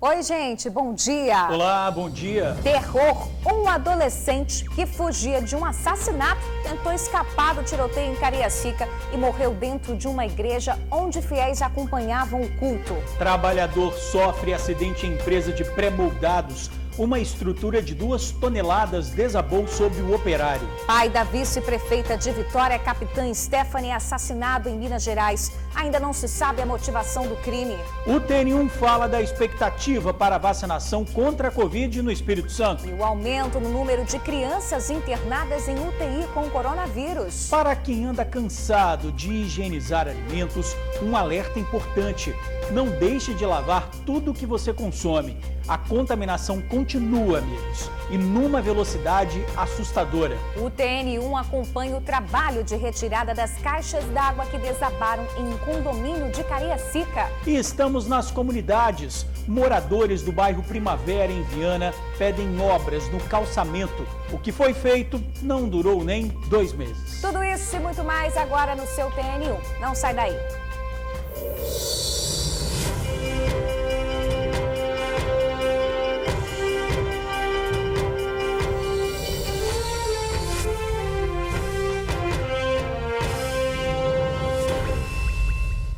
Oi, gente, bom dia. Olá, bom dia. Terror. Um adolescente que fugia de um assassinato tentou escapar do tiroteio em Cariacica e morreu dentro de uma igreja onde fiéis acompanhavam o culto. Trabalhador sofre acidente em empresa de pré-moldados. Uma estrutura de 2 toneladas desabou sobre o operário. Pai da vice-prefeita de Vitória, capitã Stephanie, assassinado em Minas Gerais. Ainda não se sabe a motivação do crime. O TN1 fala da expectativa para a vacinação contra a Covid no Espírito Santo. E o aumento no número de crianças internadas em UTI com coronavírus. Para quem anda cansado de higienizar alimentos, um alerta importante. Não deixe de lavar tudo o que você consome. A contaminação continua, amigos, e numa velocidade assustadora. O TN1 acompanha o trabalho de retirada das caixas d'água que desabaram em um condomínio de Cariacica. E estamos nas comunidades. Moradores do bairro Primavera, em Viana, pedem obras no calçamento. O que foi feito não durou nem 2 meses. Tudo isso e muito mais agora no seu TN1. Não sai daí.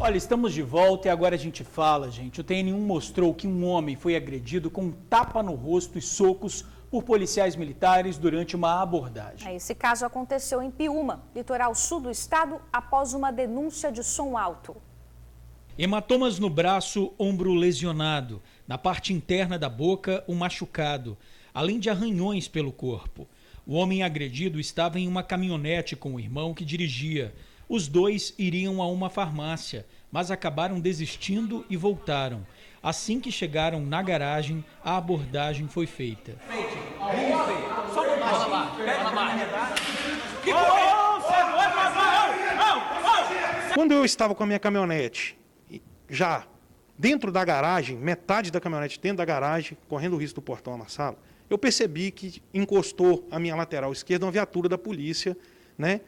Olha, estamos de volta e agora a gente fala, gente. O TN1 mostrou que um homem foi agredido com um tapa no rosto e socos por policiais militares durante uma abordagem. Esse caso aconteceu em Piúma, litoral sul do estado, após uma denúncia de som alto. Hematomas no braço, ombro lesionado. Na parte interna da boca, um machucado, além de arranhões pelo corpo. O homem agredido estava em uma caminhonete com o irmão que dirigia. Os dois iriam a uma farmácia, mas acabaram desistindo e voltaram. Assim que chegaram na garagem, a abordagem foi feita. Quando eu estava com a minha caminhonete, já dentro da garagem, metade da caminhonete dentro da garagem, correndo o risco do portão amassado, eu percebi que encostou a minha lateral esquerda uma viatura da polícia, né?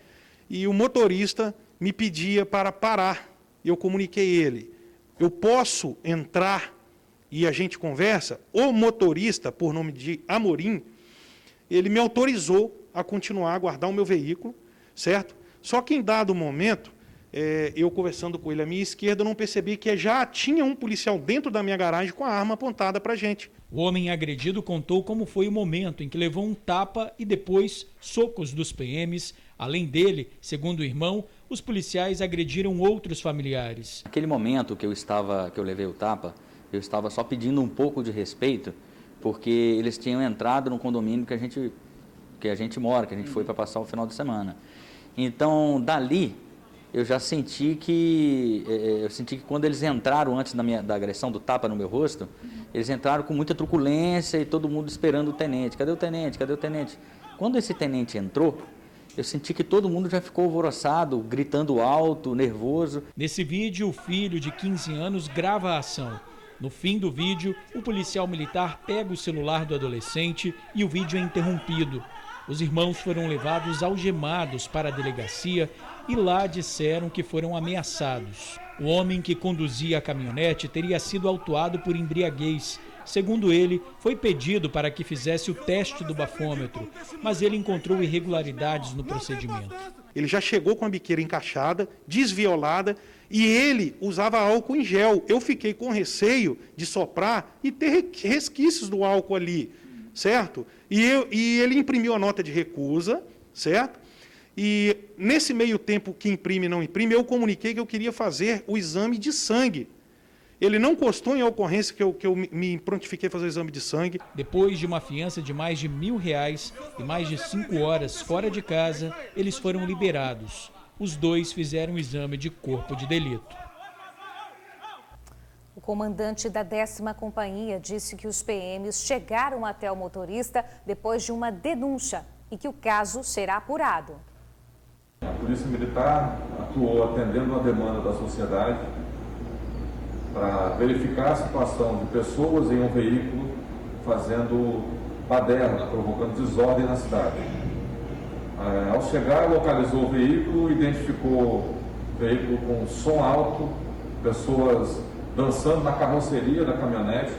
E o motorista me pedia para parar. Eu comuniquei ele. Eu posso entrar e a gente conversa? O motorista, por nome de Amorim, ele me autorizou a continuar a guardar o meu veículo, certo? Só que em dado momento, eu conversando com ele à minha esquerda, eu não percebi que já tinha um policial dentro da minha garagem com a arma apontada para a gente. O homem agredido contou como foi o momento em que levou um tapa e depois socos dos PMs. Além dele, segundo o irmão, os policiais agrediram outros familiares. Naquele momento que eu levei o tapa, eu estava só pedindo um pouco de respeito, porque eles tinham entrado no condomínio que a gente mora, que a gente foi para passar o final de semana. Então, dali, eu já senti que quando eles entraram antes da agressão do tapa no meu rosto, eles entraram com muita truculência e todo mundo esperando o tenente. Cadê o tenente? Cadê o tenente? Quando esse tenente entrou, eu senti que todo mundo já ficou alvoroçado, gritando alto, nervoso. Nesse vídeo, o filho de 15 anos grava a ação. No fim do vídeo, o policial militar pega o celular do adolescente e o vídeo é interrompido. Os irmãos foram levados algemados para a delegacia e lá disseram que foram ameaçados. O homem que conduzia a caminhonete teria sido autuado por embriaguez. Segundo ele, foi pedido para que fizesse o teste do bafômetro, mas ele encontrou irregularidades no procedimento. Ele já chegou com a biqueira encaixada, desviolada, e ele usava álcool em gel. Eu fiquei com receio de soprar e ter resquícios do álcool ali, certo? E ele imprimiu a nota de recusa, certo? E nesse meio tempo que imprime e não imprime, eu comuniquei que eu queria fazer o exame de sangue. Ele não constou em ocorrência que eu me prontifiquei a fazer o exame de sangue. Depois de uma fiança de mais de R$1.000 e mais de 5 horas fora de casa, eles foram liberados. Os dois fizeram o exame de corpo de delito. O comandante da 10ª Companhia disse que os PMs chegaram até o motorista depois de uma denúncia e que o caso será apurado. A Polícia Militar atuou atendendo a demanda da sociedade para verificar a situação de pessoas em um veículo fazendo baderna, provocando desordem na cidade. Ao chegar, localizou o veículo, identificou o veículo com som alto, pessoas dançando na carroceria da caminhonete,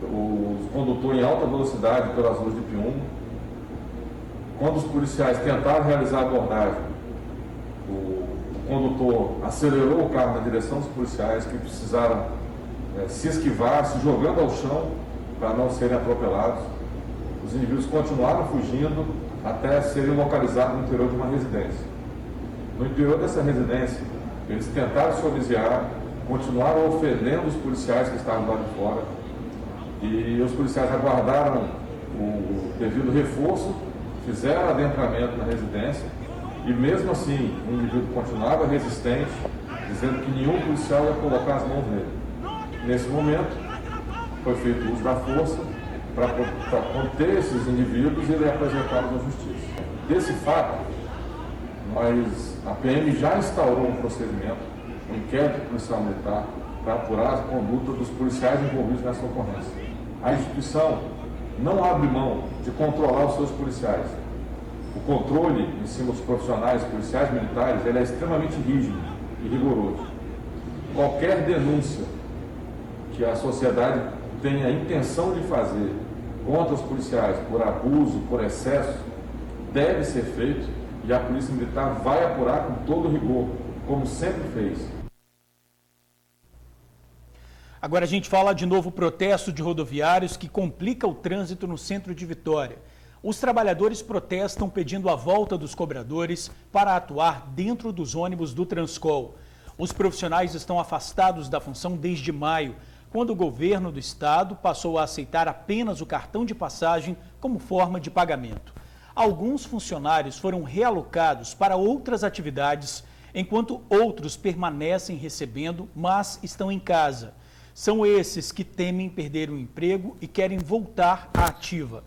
o condutor em alta velocidade pelas ruas de Piúma. Quando os policiais tentaram realizar a abordagem, o condutor acelerou o carro na direção dos policiais, que precisaram se esquivar, se jogando ao chão para não serem atropelados. Os indivíduos continuaram fugindo até serem localizados no interior de uma residência. No interior dessa residência, eles tentaram se obsequiar, continuaram ofendendo os policiais que estavam lá de fora, e os policiais aguardaram o devido reforço, fizeram adentramento na residência, e mesmo assim o indivíduo continuava resistente, dizendo que nenhum policial ia colocar as mãos nele. Nesse momento, foi feito uso da força para conter esses indivíduos e apresentá-los à justiça. Desse fato, a PM já instaurou um procedimento, um inquérito policial militar, para apurar a conduta dos policiais envolvidos nessa ocorrência. A instituição não abre mão de controlar os seus policiais. O controle em cima dos profissionais policiais militares ele é extremamente rígido e rigoroso. Qualquer denúncia que a sociedade tenha a intenção de fazer contra os policiais por abuso, por excesso, deve ser feito e a Polícia Militar vai apurar com todo rigor, como sempre fez. Agora a gente fala de novo protesto de rodoviários que complica o trânsito no centro de Vitória. Os trabalhadores protestam pedindo a volta dos cobradores para atuar dentro dos ônibus do Transcol. Os profissionais estão afastados da função desde maio, quando o governo do estado passou a aceitar apenas o cartão de passagem como forma de pagamento. Alguns funcionários foram realocados para outras atividades, enquanto outros permanecem recebendo, mas estão em casa. São esses que temem perder o emprego e querem voltar à ativa.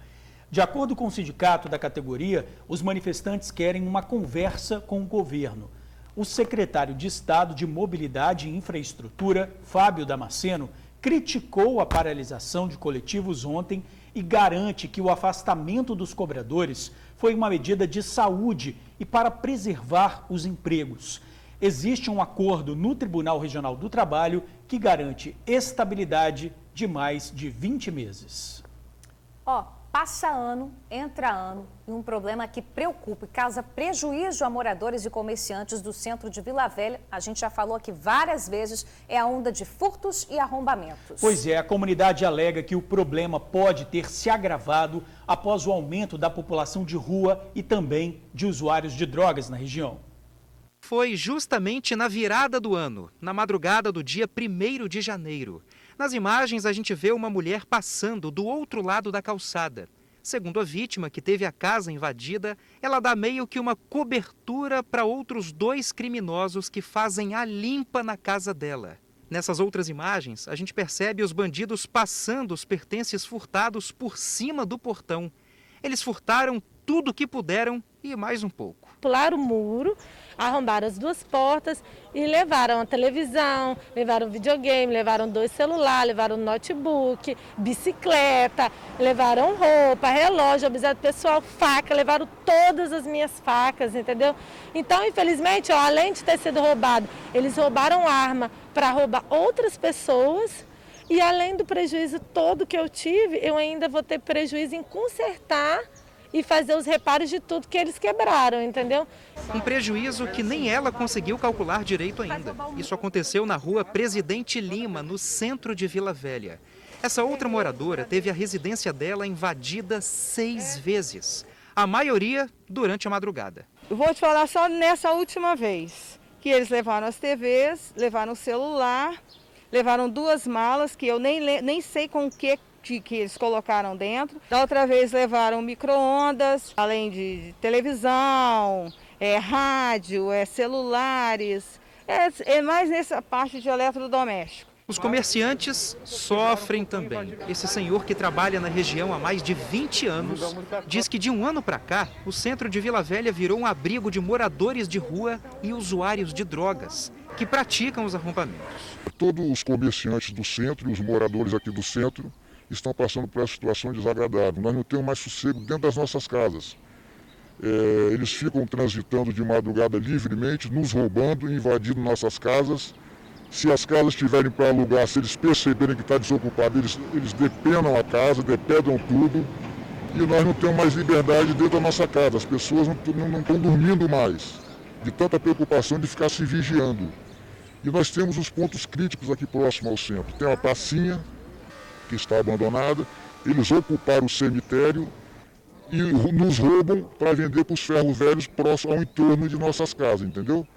De acordo com o sindicato da categoria, os manifestantes querem uma conversa com o governo. O secretário de Estado de Mobilidade e Infraestrutura, Fábio Damasceno, criticou a paralisação de coletivos ontem e garante que o afastamento dos cobradores foi uma medida de saúde e para preservar os empregos. Existe um acordo no Tribunal Regional do Trabalho que garante estabilidade de mais de 20 meses. Passa ano, entra ano e um problema que preocupa e causa prejuízo a moradores e comerciantes do centro de Vila Velha, a gente já falou aqui várias vezes, é a onda de furtos e arrombamentos. Pois é, a comunidade alega que o problema pode ter se agravado após o aumento da população de rua e também de usuários de drogas na região. Foi justamente na virada do ano, na madrugada do dia 1º de janeiro. Nas imagens, a gente vê uma mulher passando do outro lado da calçada. Segundo a vítima, que teve a casa invadida, ela dá meio que uma cobertura para outros 2 criminosos que fazem a limpa na casa dela. Nessas outras imagens, a gente percebe os bandidos passando os pertences furtados por cima do portão. Eles furtaram tudo o que puderam e mais um pouco. Pularam o muro, arrombaram as 2 portas e levaram a televisão, levaram videogame, levaram 2 celulares, levaram notebook, bicicleta, levaram roupa, relógio, objeto pessoal, faca, levaram todas as minhas facas, entendeu? Então, infelizmente, além de ter sido roubado, eles roubaram arma para roubar outras pessoas. E além do prejuízo todo que eu tive, eu ainda vou ter prejuízo em consertar e fazer os reparos de tudo que eles quebraram, entendeu? Um prejuízo que nem ela conseguiu calcular direito ainda. Isso aconteceu na rua Presidente Lima, no centro de Vila Velha. Essa outra moradora teve a residência dela invadida 6 vezes, a maioria durante a madrugada. Eu vou te falar só nessa última vez, que eles levaram as TVs, levaram o celular, levaram 2 malas, que eu nem sei com o que eles colocaram dentro. Da outra vez levaram micro-ondas, além de televisão, rádio, celulares, mais nessa parte de eletrodoméstico. Os comerciantes sofrem também. Esse senhor, que trabalha na região há mais de 20 anos, diz que de um ano para cá, o centro de Vila Velha virou um abrigo de moradores de rua e usuários de drogas, que praticam os arrombamentos. Todos os comerciantes do centro e os moradores aqui do centro estão passando por essa situação desagradável. Nós não temos mais sossego dentro das nossas casas. Eles ficam transitando de madrugada livremente, nos roubando, invadindo nossas casas Se as casas estiverem para alugar, se eles perceberem que está desocupado, eles depenam a casa, depedam tudo. E nós não temos mais liberdade dentro da nossa casa. As pessoas não estão dormindo mais, de tanta preocupação de ficar se vigiando. E nós temos os pontos críticos aqui próximo ao centro. Tem uma pracinha que está abandonada, eles ocuparam o cemitério e nos roubam para vender para os ferros velhos próximo ao entorno de nossas casas, entendeu?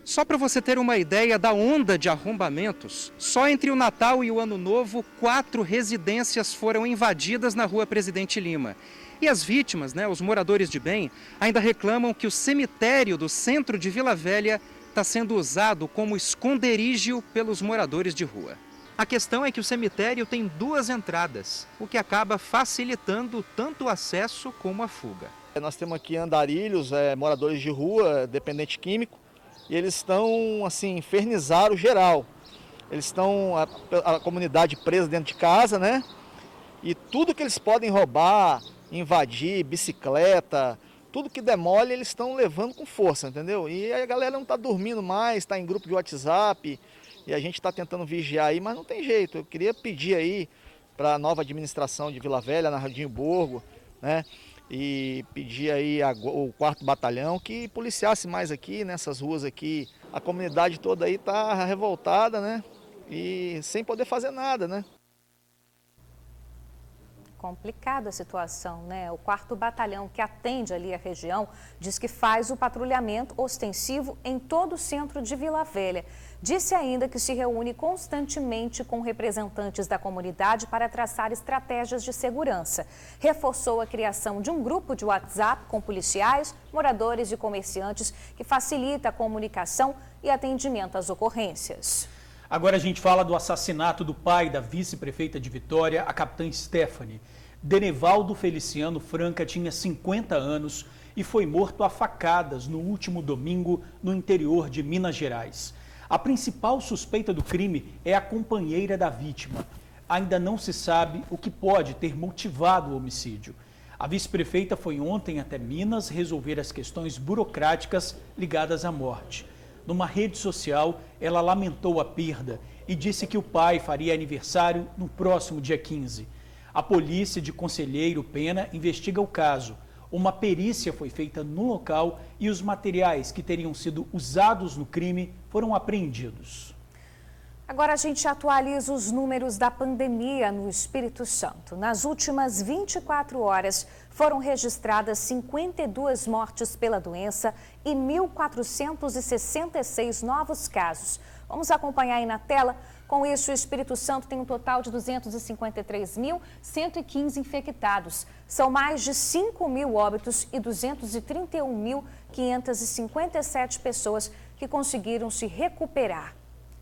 Só para você ter uma ideia da onda de arrombamentos, só entre o Natal e o Ano Novo, 4 residências foram invadidas na Rua Presidente Lima. E as vítimas, os moradores de bem, ainda reclamam que o cemitério do centro de Vila Velha está sendo usado como esconderijo pelos moradores de rua. A questão é que o cemitério tem 2 entradas, o que acaba facilitando tanto o acesso como a fuga. Nós temos aqui andarilhos, moradores de rua, dependente químico, e eles estão, assim, infernizaram geral. Eles estão, a comunidade presa dentro de casa, né? E tudo que eles podem roubar, invadir, bicicleta, tudo que demole, eles estão levando com força, entendeu? E a galera não está dormindo mais, está em grupo de WhatsApp, e a gente está tentando vigiar aí, mas não tem jeito. Eu queria pedir aí para a nova administração de Vila Velha, na Radinho Borgo, né? E pedir aí o 4º Batalhão que policiasse mais aqui, nessas ruas aqui. A comunidade toda aí está revoltada, né? E sem poder fazer nada, né? Complicada a situação, né? O 4º Batalhão, que atende ali a região, diz que faz o patrulhamento ostensivo em todo o centro de Vila Velha. Disse ainda que se reúne constantemente com representantes da comunidade para traçar estratégias de segurança. Reforçou a criação de um grupo de WhatsApp com policiais, moradores e comerciantes que facilita a comunicação e atendimento às ocorrências. Agora a gente fala do assassinato do pai da vice-prefeita de Vitória, a capitã Stephanie. Denevaldo Feliciano Franca tinha 50 anos e foi morto a facadas no último domingo no interior de Minas Gerais. A principal suspeita do crime é a companheira da vítima. Ainda não se sabe o que pode ter motivado o homicídio. A vice-prefeita foi ontem até Minas resolver as questões burocráticas ligadas à morte. Numa rede social, ela lamentou a perda e disse que o pai faria aniversário no próximo dia 15. A polícia de Conselheiro Pena investiga o caso. Uma perícia foi feita no local e os materiais que teriam sido usados no crime foram apreendidos. Agora a gente atualiza os números da pandemia no Espírito Santo. Nas últimas 24 horas foram registradas 52 mortes pela doença e 1.466 novos casos. Vamos acompanhar aí na tela. Com isso, o Espírito Santo tem um total de 253.115 infectados. São mais de 5.000 óbitos e 231.557 pessoas que conseguiram se recuperar.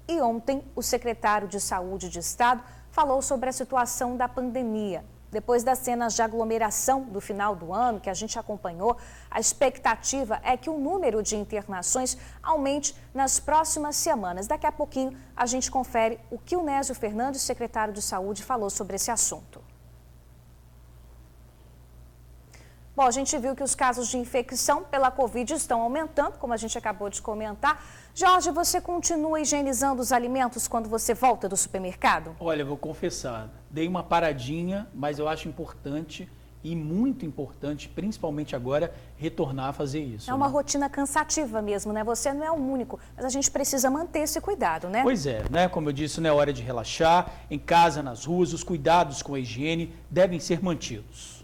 E ontem, o secretário de Saúde de Estado falou sobre a situação da pandemia. Depois das cenas de aglomeração do final do ano que a gente acompanhou, a expectativa é que o número de internações aumente nas próximas semanas. Daqui a pouquinho, a gente confere o que o Nésio Fernandes, secretário de Saúde, falou sobre esse assunto. Bom, a gente viu que os casos de infecção pela Covid estão aumentando, como a gente acabou de comentar. Jorge, você continua higienizando os alimentos quando você volta do supermercado? Olha, vou confessar, dei uma paradinha, mas eu acho importante e muito importante, principalmente agora, retornar a fazer isso. É uma rotina cansativa mesmo, né? Você não é o único, mas a gente precisa manter esse cuidado, né? Pois é, né? Como eu disse, não é hora de relaxar. Em casa, nas ruas, os cuidados com a higiene devem ser mantidos.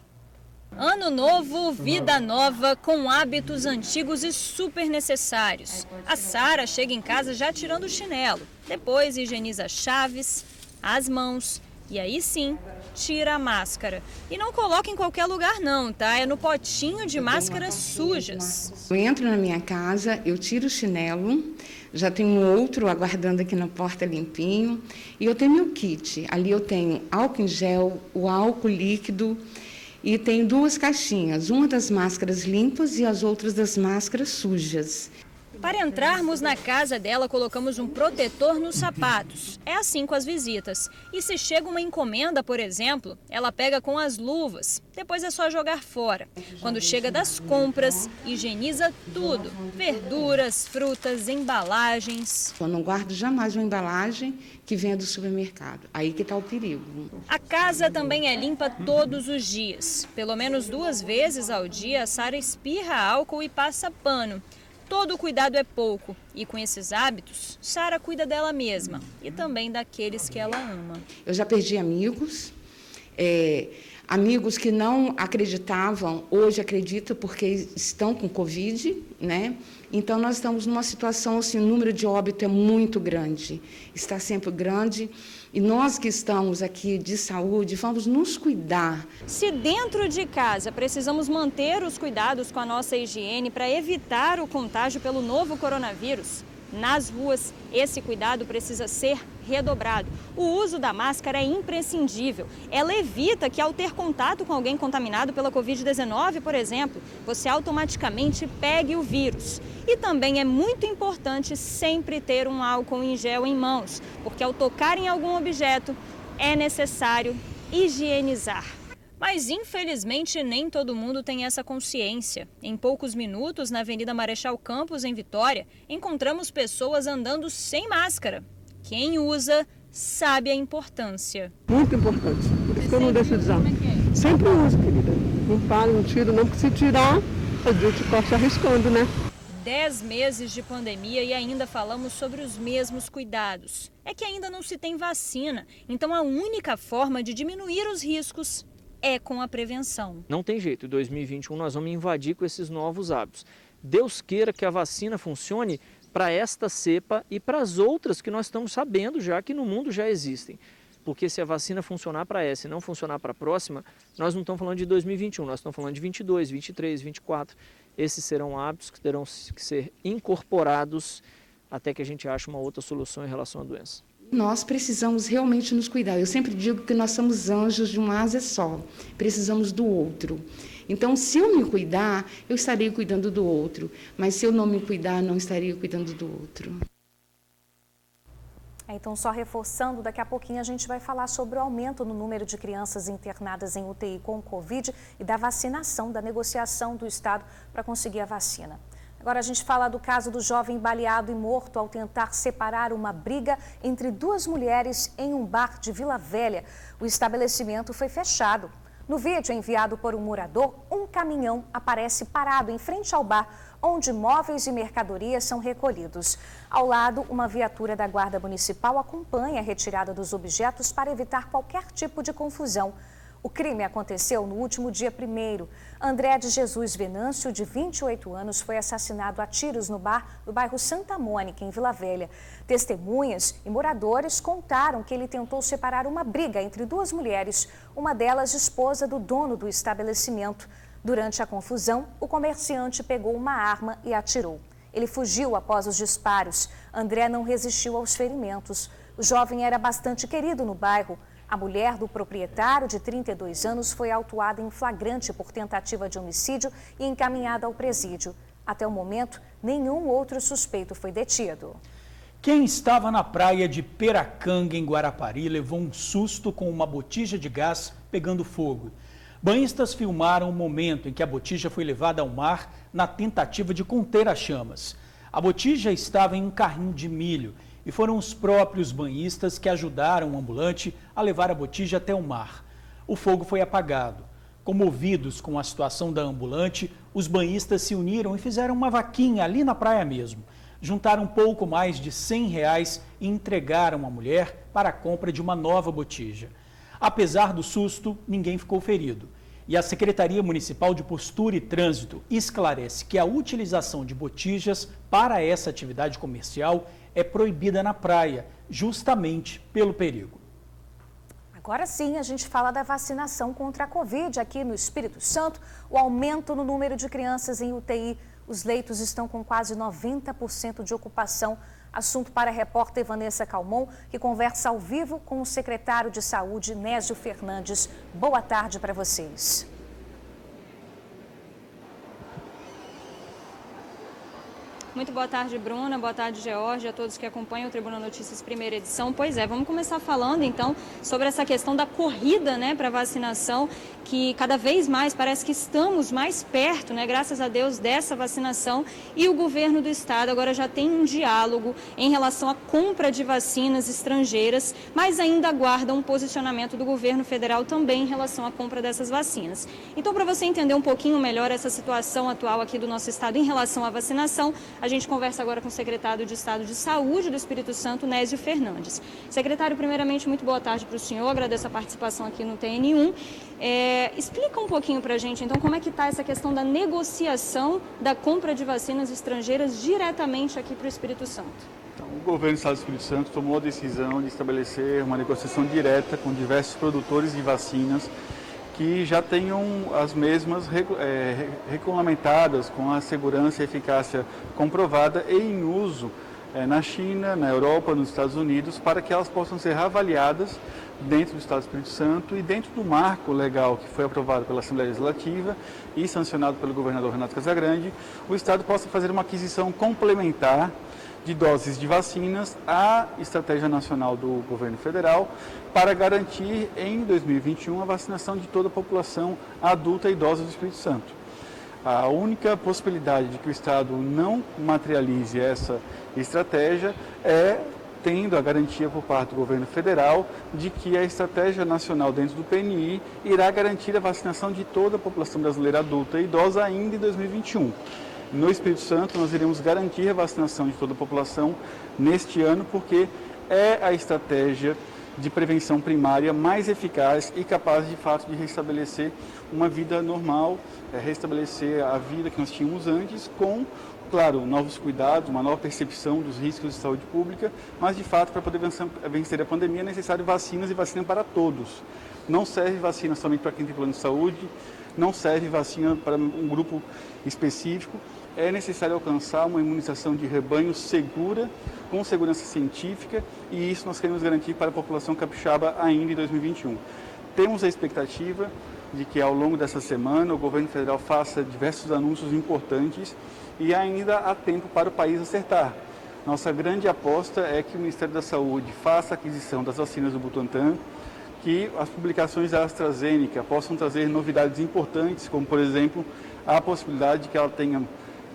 Ano novo, vida nova, com hábitos antigos e super necessários. A Sara chega em casa já tirando o chinelo. Depois higieniza as chaves, as mãos e aí sim, tira a máscara. E não coloca em qualquer lugar não, tá? É no potinho de máscaras sujas. Eu entro na minha casa, eu tiro o chinelo, já tenho outro aguardando aqui na porta limpinho. E eu tenho meu kit. Ali eu tenho álcool em gel, o álcool líquido. E tem 2 caixinhas, uma das máscaras limpas e as outras das máscaras sujas. Para entrarmos na casa dela, colocamos um protetor nos sapatos. É assim com as visitas. E se chega uma encomenda, por exemplo, ela pega com as luvas. Depois é só jogar fora. Quando chega das compras, higieniza tudo. Verduras, frutas, embalagens. Eu não guardo jamais uma embalagem que venha do supermercado. Aí que está o perigo. A casa também é limpa todos os dias. Pelo menos 2 vezes ao dia, a Sara espirra álcool e passa pano. Todo cuidado é pouco. E com esses hábitos, Sara cuida dela mesma e também daqueles que ela ama. Eu já perdi amigos, amigos que não acreditavam, hoje acreditam porque estão com Covid, né? Então, nós estamos numa situação, assim, o número de óbito é muito grande, está sempre grande. E nós que estamos aqui de saúde, vamos nos cuidar. Se dentro de casa precisamos manter os cuidados com a nossa higiene para evitar o contágio pelo novo coronavírus, nas ruas esse cuidado precisa ser redobrado. O uso da máscara é imprescindível. Ela evita que, ao ter contato com alguém contaminado pela Covid-19, por exemplo, você automaticamente pegue o vírus. E também é muito importante sempre ter um álcool em gel em mãos, porque ao tocar em algum objeto é necessário higienizar. Mas, infelizmente, nem todo mundo tem essa consciência. Em poucos minutos, na Avenida Marechal Campos, em Vitória, encontramos pessoas andando sem máscara. Quem usa sabe a importância. Muito importante, por isso que eu não deixo de usar. Sempre uso, querida. Não paro, não tiro, não, porque se tirar, a gente corta arriscando, né? 10 meses de pandemia e ainda falamos sobre os mesmos cuidados. É que ainda não se tem vacina, então a única forma de diminuir os riscos é com a prevenção. Não tem jeito, em 2021 nós vamos invadir com esses novos hábitos. Deus queira que a vacina funcione para esta cepa e para as outras que nós estamos sabendo já que no mundo já existem. Porque se a vacina funcionar para essa e não funcionar para a próxima, nós não estamos falando de 2021, nós estamos falando de 22, 23, 24. Esses serão hábitos que terão que ser incorporados até que a gente ache uma outra solução em relação à doença. Nós precisamos realmente nos cuidar. Eu sempre digo que nós somos anjos de uma asa só. Precisamos do outro. Então, se eu me cuidar, eu estarei cuidando do outro. Mas se eu não me cuidar, não estarei cuidando do outro. Então, só reforçando, daqui a pouquinho a gente vai falar sobre o aumento no número de crianças internadas em UTI com Covid e da vacinação, da negociação do Estado para conseguir a vacina. Agora a gente fala do caso do jovem baleado e morto ao tentar separar uma briga entre 2 mulheres em um bar de Vila Velha. O estabelecimento foi fechado. No vídeo enviado por um morador, um caminhão aparece parado em frente ao bar, onde móveis e mercadorias são recolhidos. Ao lado, uma viatura da Guarda Municipal acompanha a retirada dos objetos para evitar qualquer tipo de confusão. O crime aconteceu no último dia 1º. André de Jesus Venâncio, de 28 anos, foi assassinado a tiros no bar do bairro Santa Mônica, em Vila Velha. Testemunhas e moradores contaram que ele tentou separar uma briga entre 2 mulheres, uma delas esposa do dono do estabelecimento. Durante a confusão, o comerciante pegou uma arma e atirou. Ele fugiu após os disparos. André não resistiu aos ferimentos. O jovem era bastante querido no bairro. A mulher do proprietário, de 32 anos, foi autuada em flagrante por tentativa de homicídio e encaminhada ao presídio. Até o momento, nenhum outro suspeito foi detido. Quem estava na praia de Peracanga, em Guarapari, levou um susto com uma botija de gás pegando fogo. Banhistas filmaram o momento em que a botija foi levada ao mar na tentativa de conter as chamas. A botija estava em um carrinho de milho e foram os próprios banhistas que ajudaram o ambulante a levar a botija até o mar. O fogo foi apagado. Comovidos com a situação da ambulante, os banhistas se uniram e fizeram uma vaquinha ali na praia mesmo. Juntaram um pouco mais de R$100 e entregaram à mulher para a compra de uma nova botija. Apesar do susto, ninguém ficou ferido. E a Secretaria Municipal de Postura e Trânsito esclarece que a utilização de botijas para essa atividade comercial é proibida na praia, justamente pelo perigo. Agora sim, a gente fala da vacinação contra a Covid aqui no Espírito Santo. O aumento no número de crianças em UTI. Os leitos estão com quase 90% de ocupação. Assunto para a repórter Vanessa Calmon, que conversa ao vivo com o secretário de Saúde, Nésio Fernandes. Boa tarde para vocês. Muito boa tarde, Bruna. Boa tarde, George, a todos que acompanham o Tribuna Notícias primeira edição. Pois é, vamos começar falando então sobre essa questão da corrida, né, para vacinação, que cada vez mais parece que estamos mais perto, né, graças a Deus, dessa vacinação. E o governo do estado agora já tem um diálogo em relação à compra de vacinas estrangeiras, mas ainda aguarda um posicionamento do governo federal também em relação à compra dessas vacinas. Então, para você entender um pouquinho melhor essa situação atual aqui do nosso estado em relação à vacinação, a gente conversa agora com o secretário de Estado de Saúde do Espírito Santo, Nésio Fernandes. Secretário, primeiramente, muito boa tarde para o senhor, agradeço a participação aqui no TN1. Explica um pouquinho para a gente, então, como é que está essa questão da negociação da compra de vacinas estrangeiras diretamente aqui para o Espírito Santo. Então, o governo do Estado do Espírito Santo tomou a decisão de estabelecer uma negociação direta com diversos produtores de vacinas que já tenham as mesmas regulamentadas, com a segurança e eficácia comprovada e em uso na China, na Europa, nos Estados Unidos, para que elas possam ser avaliadas dentro do Estado do Espírito Santo e dentro do marco legal que foi aprovado pela Assembleia Legislativa e sancionado pelo governador Renato Casagrande, o Estado possa fazer uma aquisição complementar de doses de vacinas à estratégia nacional do governo federal para garantir em 2021 a vacinação de toda a população adulta e idosa do Espírito Santo. A única possibilidade de que o Estado não materialize essa estratégia é tendo a garantia por parte do governo federal de que a estratégia nacional dentro do PNI irá garantir a vacinação de toda a população brasileira adulta e idosa ainda em 2021. No Espírito Santo, nós iremos garantir a vacinação de toda a população neste ano, porque é a estratégia de prevenção primária mais eficaz e capaz, de fato, de restabelecer uma vida normal, restabelecer a vida que nós tínhamos antes, com, claro, novos cuidados, uma nova percepção dos riscos de saúde pública, mas, de fato, para poder vencer a pandemia é necessário vacinas e vacina para todos. Não serve vacina somente para quem tem plano de saúde, não serve vacina para um grupo específico. É necessário alcançar uma imunização de rebanho segura, com segurança científica, e isso nós queremos garantir para a população capixaba ainda em 2021. Temos a expectativa de que ao longo dessa semana o governo federal faça diversos anúncios importantes e ainda há tempo para o país acertar. Nossa grande aposta é que o Ministério da Saúde faça a aquisição das vacinas do Butantan, que as publicações da AstraZeneca possam trazer novidades importantes, como, por exemplo, a possibilidade de que ela tenha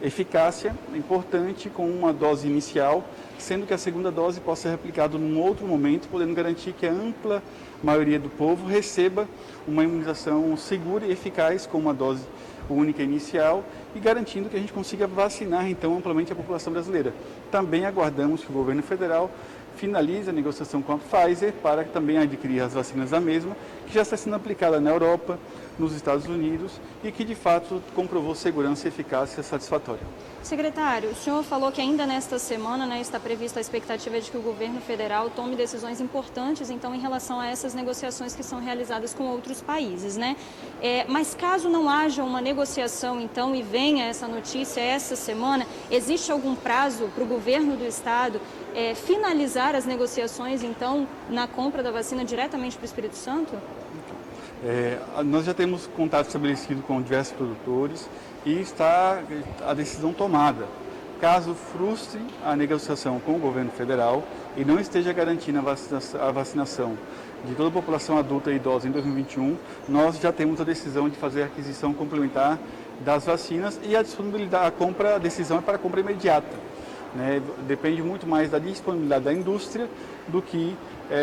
eficácia importante com uma dose inicial, sendo que a segunda dose possa ser aplicada num outro momento, podendo garantir que a ampla maioria do povo receba uma imunização segura e eficaz com uma dose única inicial e garantindo que a gente consiga vacinar, então, amplamente a população brasileira. Também aguardamos que o governo federal finalize a negociação com a Pfizer para também adquirir as vacinas da mesma, que já está sendo aplicada na Europa, nos Estados Unidos e que, de fato, comprovou segurança e eficácia satisfatória. Secretário, o senhor falou que ainda nesta semana, né, está prevista a expectativa de que o governo federal tome decisões importantes, então, em relação a essas negociações que são realizadas com outros países, né? Mas caso não haja uma negociação, então, e venha essa notícia essa semana, existe algum prazo para o governo do estado finalizar as negociações, então, na compra da vacina diretamente para o Espírito Santo? Nós já temos contato estabelecido com diversos produtores e está a decisão tomada. Caso frustre a negociação com o governo federal e não esteja garantindo a vacinação de toda a população adulta e idosa em 2021, nós já temos a decisão de fazer a aquisição complementar das vacinas e a disponibilidade, a decisão é para a compra imediata. Né? Depende muito mais da disponibilidade da indústria do que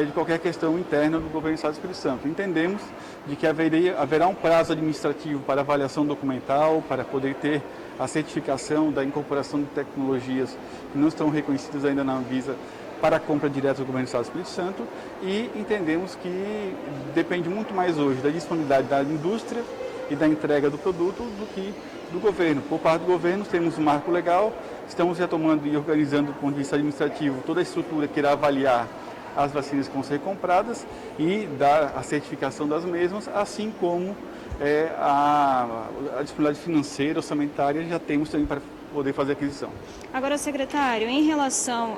de qualquer questão interna do governo do Estado do Espírito Santo. Entendemos de que haverá um prazo administrativo para avaliação documental, para poder ter a certificação da incorporação de tecnologias que não estão reconhecidas ainda na Anvisa para a compra direta do governo do Estado do Espírito Santo, e entendemos que depende muito mais hoje da disponibilidade da indústria e da entrega do produto do que do governo. Por parte do governo, temos um marco legal, estamos retomando e organizando do ponto de vista administrativo toda a estrutura que irá avaliar as vacinas que vão ser compradas e dar a certificação das mesmas, assim como a disponibilidade financeira, orçamentária, já temos também para poder fazer aquisição. Agora, secretário, em relação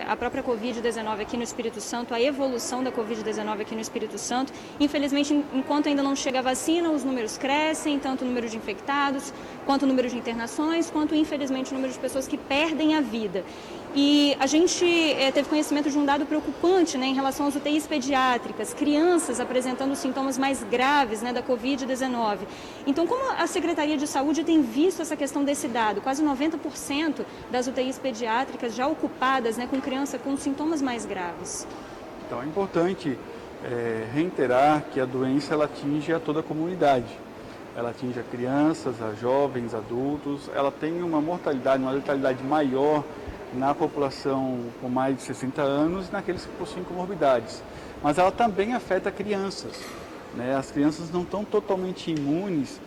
à própria Covid-19 aqui no Espírito Santo, a evolução da Covid-19 aqui no Espírito Santo, infelizmente, enquanto ainda não chega a vacina, os números crescem, tanto o número de infectados, quanto o número de internações, quanto, infelizmente, o número de pessoas que perdem a vida. E a gente teve conhecimento de um dado preocupante, né, em relação às UTIs pediátricas, crianças apresentando sintomas mais graves, né, da Covid-19. Então, como a Secretaria de Saúde tem visto essa questão desse dado? Quase 90% das UTIs pediátricas já ocupadas, né, com criança com sintomas mais graves. Então, é importante reiterar que a doença ela atinge a toda a comunidade. Ela atinge a crianças, a jovens, adultos. Ela tem uma mortalidade, uma letalidade maior na população com mais de 60 anos e naqueles que possuem comorbidades. Mas ela também afeta crianças, né? As crianças não estão totalmente imunes,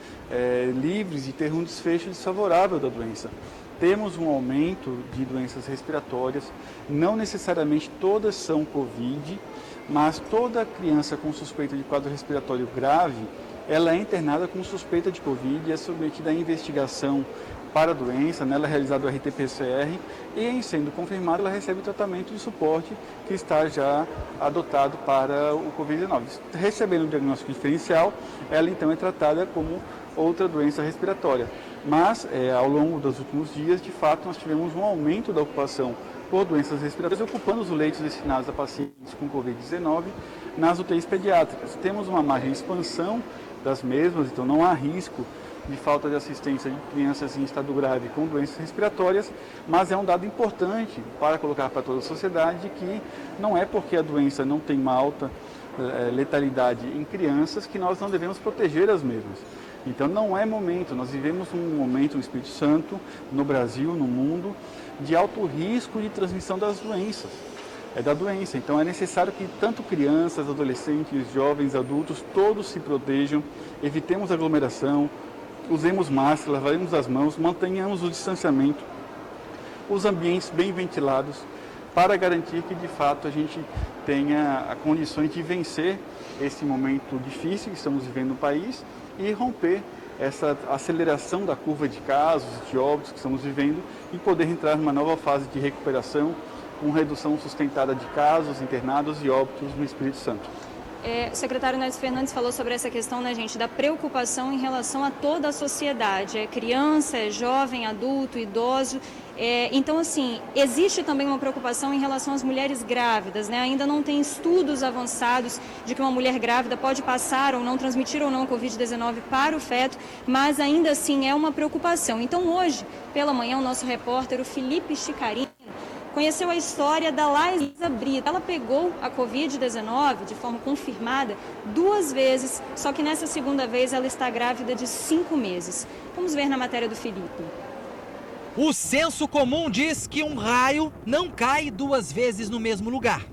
livres de ter um desfecho desfavorável da doença. Temos um aumento de doenças respiratórias, não necessariamente todas são Covid, mas toda criança com suspeita de quadro respiratório grave, ela é internada com suspeita de Covid e é submetida à investigação para a doença, nela é realizado o RT-PCR e, em sendo confirmada, ela recebe tratamento de suporte que está já adotado para o Covid-19. Recebendo o diagnóstico diferencial, ela então é tratada como outra doença respiratória. Mas, ao longo dos últimos dias, de fato, nós tivemos um aumento da ocupação por doenças respiratórias, ocupando os leitos destinados a pacientes com Covid-19 nas UTIs pediátricas. Temos uma margem de expansão das mesmas, então não há risco de falta de assistência de crianças em estado grave com doenças respiratórias, mas é um dado importante para colocar para toda a sociedade que não é porque a doença não tem uma alta letalidade em crianças que nós não devemos proteger as mesmas. Então não é momento, nós vivemos um momento no Espírito Santo, no Brasil, no mundo, de alto risco de transmissão das doenças. Da doença. Então é necessário que tanto crianças, adolescentes, jovens, adultos, todos se protejam, evitemos aglomeração, usemos máscara, lavemos as mãos, mantenhamos o distanciamento, os ambientes bem ventilados, para garantir que de fato a gente tenha condições de vencer esse momento difícil que estamos vivendo no país e romper essa aceleração da curva de casos, de óbitos que estamos vivendo e poder entrar numa nova fase de recuperação com redução sustentada de casos, internados e óbitos no Espírito Santo. O secretário Nelson Fernandes falou sobre essa questão, né, gente, da preocupação em relação a toda a sociedade, criança, jovem, adulto, idoso. Então, assim, existe também uma preocupação em relação às mulheres grávidas, né? Ainda não tem estudos avançados de que uma mulher grávida pode passar ou não, transmitir ou não a Covid-19 para o feto, mas ainda assim é uma preocupação. Então, hoje, pela manhã, o nosso repórter, o Felipe Chicarini, conheceu a história da Laísa Brito. Ela pegou a Covid-19 de forma confirmada 2 vezes, só que nessa segunda vez ela está grávida de 5 meses. Vamos ver na matéria do Felipe. O senso comum diz que um raio não cai 2 vezes no mesmo lugar.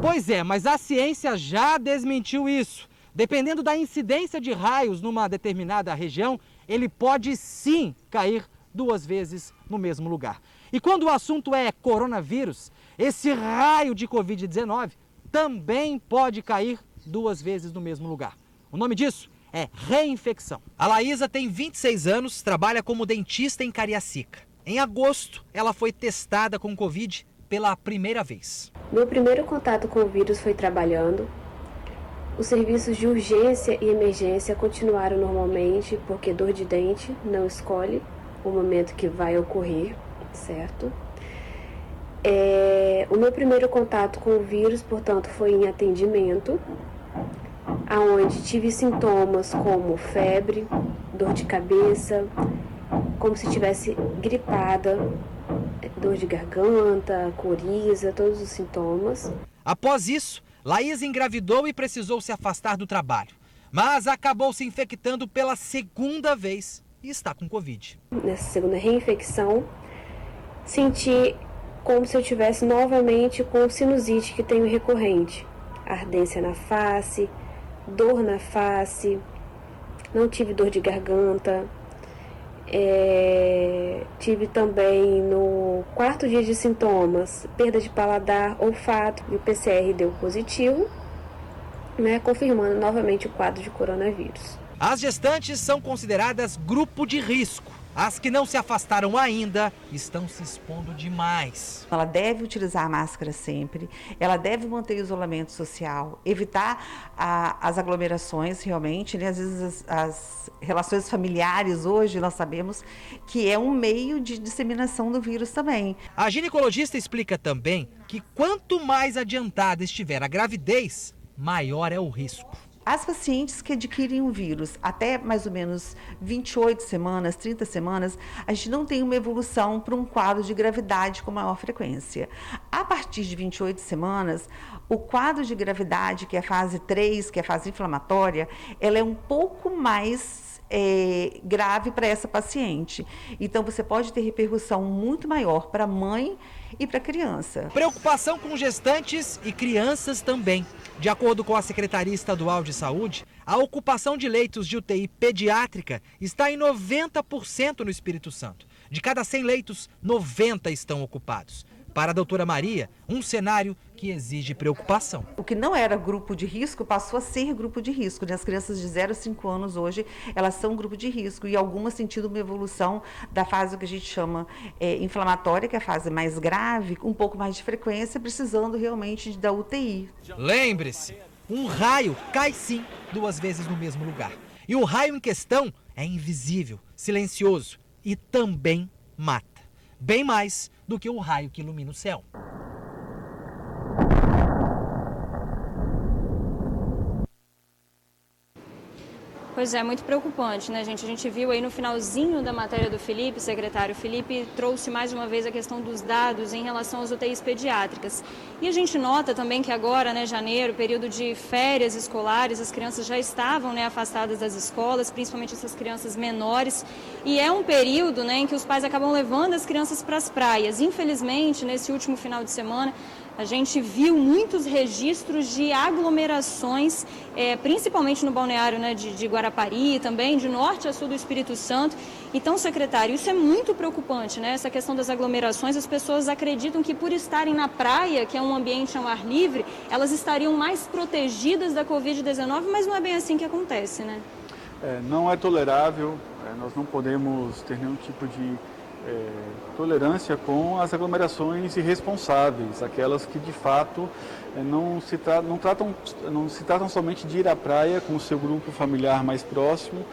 Pois é, mas a ciência já desmentiu isso. Dependendo da incidência de raios numa determinada região, ele pode sim cair 2 vezes no mesmo lugar. E quando o assunto é coronavírus, esse raio de Covid-19 também pode cair 2 vezes no mesmo lugar. O nome disso é reinfecção. A Laísa tem 26 anos, trabalha como dentista em Cariacica. Em agosto, ela foi testada com Covid pela primeira vez. Meu primeiro contato com o vírus foi trabalhando. Os serviços de urgência e emergência continuaram normalmente, porque dor de dente não escolhe o momento que vai ocorrer, certo? O meu primeiro contato com o vírus, portanto, foi em atendimento, aonde tive sintomas como febre, dor de cabeça, como se estivesse gripada, dor de garganta, coriza, todos os sintomas. Após isso, Laísa engravidou e precisou se afastar do trabalho, mas acabou se infectando pela segunda vez e está com Covid. Nessa segunda reinfecção, senti como se eu tivesse novamente com sinusite que tenho recorrente. Ardência na face, dor na face, não tive dor de garganta. Tive também no 4º dia de sintomas, perda de paladar, olfato, e o PCR deu positivo, né, confirmando novamente o quadro de coronavírus. As gestantes são consideradas grupo de risco. As que não se afastaram ainda estão se expondo demais. Ela deve utilizar a máscara sempre, ela deve manter o isolamento social, evitar as aglomerações realmente, né? Às vezes as relações familiares hoje nós sabemos que é um meio de disseminação do vírus também. A ginecologista explica também que quanto mais adiantada estiver a gravidez, maior é o risco. As pacientes que adquirem o vírus até mais ou menos 28 semanas, 30 semanas, a gente não tem uma evolução para um quadro de gravidade com maior frequência. A partir de 28 semanas, o quadro de gravidade, que é a fase 3, que é a fase inflamatória, ela é um pouco mais grave para essa paciente. Então, você pode ter repercussão muito maior para a mãe e para a criança. Preocupação com gestantes e crianças também. De acordo com a Secretaria Estadual de Saúde, a ocupação de leitos de UTI pediátrica está em 90% no Espírito Santo. De cada 100 leitos, 90 estão ocupados. Para a doutora Maria, um cenário que exige preocupação. O que não era grupo de risco passou a ser grupo de risco. As crianças de 0 a 5 anos hoje, elas são grupo de risco e algumas sentindo uma evolução da fase que a gente chama inflamatória, que é a fase mais grave, com um pouco mais de frequência, precisando realmente da UTI. Lembre-se, um raio cai sim 2 vezes no mesmo lugar. E o raio em questão é invisível, silencioso e também mata. Bem mais do que o raio que ilumina o céu. Pois é, muito preocupante, né, gente? A gente viu aí no finalzinho da matéria do Felipe, secretário Felipe, trouxe mais uma vez a questão dos dados em relação às UTIs pediátricas. E a gente nota também que agora, né, janeiro, período de férias escolares, as crianças já estavam, né, afastadas das escolas, principalmente essas crianças menores. E é um período, né, em que os pais acabam levando as crianças para as praias. Infelizmente, nesse último final de semana, a gente viu muitos registros de aglomerações, principalmente no balneário, né, de Guarapari, também de norte a sul do Espírito Santo. Então, secretário, isso é muito preocupante, né? Essa questão das aglomerações, as pessoas acreditam que por estarem na praia, que é um ambiente ao ar livre, elas estariam mais protegidas da Covid-19, mas não é bem assim que acontece, né? Não é tolerável, nós não podemos ter nenhum tipo de tolerância com as aglomerações irresponsáveis, aquelas que de fato não se tratam somente de ir à praia com o seu grupo familiar mais próximo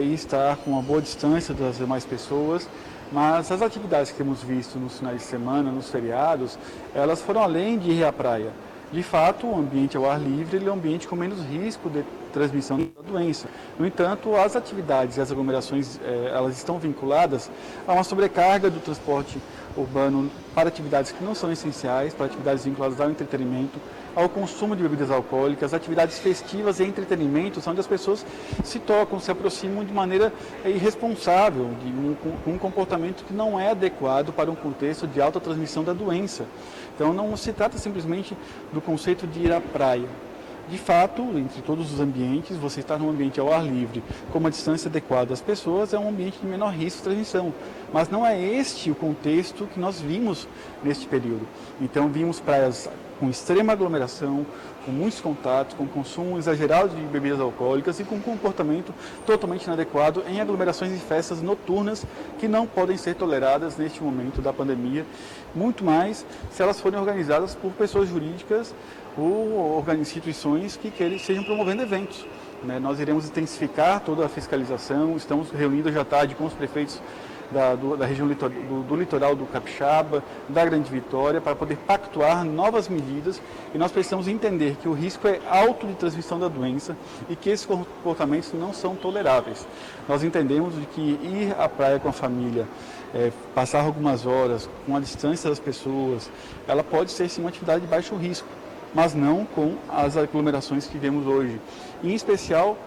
e estar com uma boa distância das demais pessoas, mas as atividades que temos visto nos finais de semana, nos feriados, elas foram além de ir à praia. De fato, o ambiente ao ar livre ele é um ambiente com menos risco de transmissão da doença. No entanto, as atividades e as aglomerações elas estão vinculadas a uma sobrecarga do transporte urbano para atividades que não são essenciais, para atividades vinculadas ao entretenimento, ao consumo de bebidas alcoólicas, atividades festivas e entretenimento, onde as pessoas se tocam, se aproximam de maneira irresponsável, com um comportamento que não é adequado para um contexto de alta transmissão da doença. Então não se trata simplesmente do conceito de ir à praia. De fato, entre todos os ambientes, você estar num ambiente ao ar livre, com uma distância adequada às pessoas, é um ambiente de menor risco de transmissão. Mas não é este o contexto que nós vimos neste período. Então vimos praias com extrema aglomeração, com muitos contatos, com consumo exagerado de bebidas alcoólicas e com comportamento totalmente inadequado em aglomerações e festas noturnas que não podem ser toleradas neste momento da pandemia, muito mais se elas forem organizadas por pessoas jurídicas ou instituições que estejam promovendo eventos. Nós iremos intensificar toda a fiscalização, estamos reunidos já à tarde com os prefeitos da região do litoral do Capixaba, da Grande Vitória, para poder pactuar novas medidas, e nós precisamos entender que o risco é alto de transmissão da doença e que esses comportamentos não são toleráveis. Nós entendemos de que ir à praia com a família, passar algumas horas com a distância das pessoas, ela pode ser sim uma atividade de baixo risco, mas não com as aglomerações que vemos hoje. Em especial,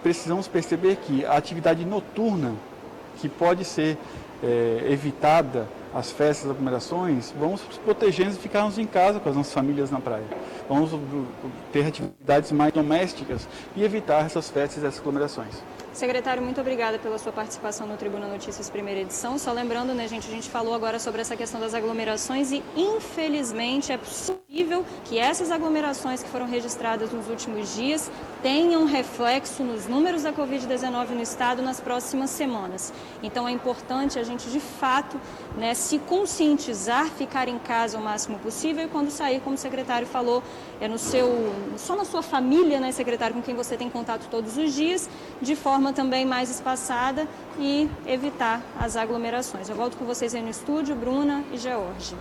precisamos perceber que a atividade noturna, que pode ser evitada as festas, as aglomerações, vamos nos protegendo e ficarmos em casa com as nossas famílias na praia. Vamos ter atividades mais domésticas e evitar essas festas e essas aglomerações. Secretário, muito obrigada pela sua participação no Tribuna Notícias primeira edição. Só lembrando, né, gente, a gente falou agora sobre essa questão das aglomerações e, infelizmente, é possível que essas aglomerações que foram registradas nos últimos dias tenham reflexo nos números da Covid-19 no estado nas próximas semanas. Então, é importante a gente, de fato, né, se conscientizar, ficar em casa o máximo possível e, quando sair, como o secretário falou, só na sua família, né, secretário, com quem você tem contato todos os dias, de forma também mais espaçada e evitar as aglomerações. Eu volto com vocês aí no estúdio, Bruna e George.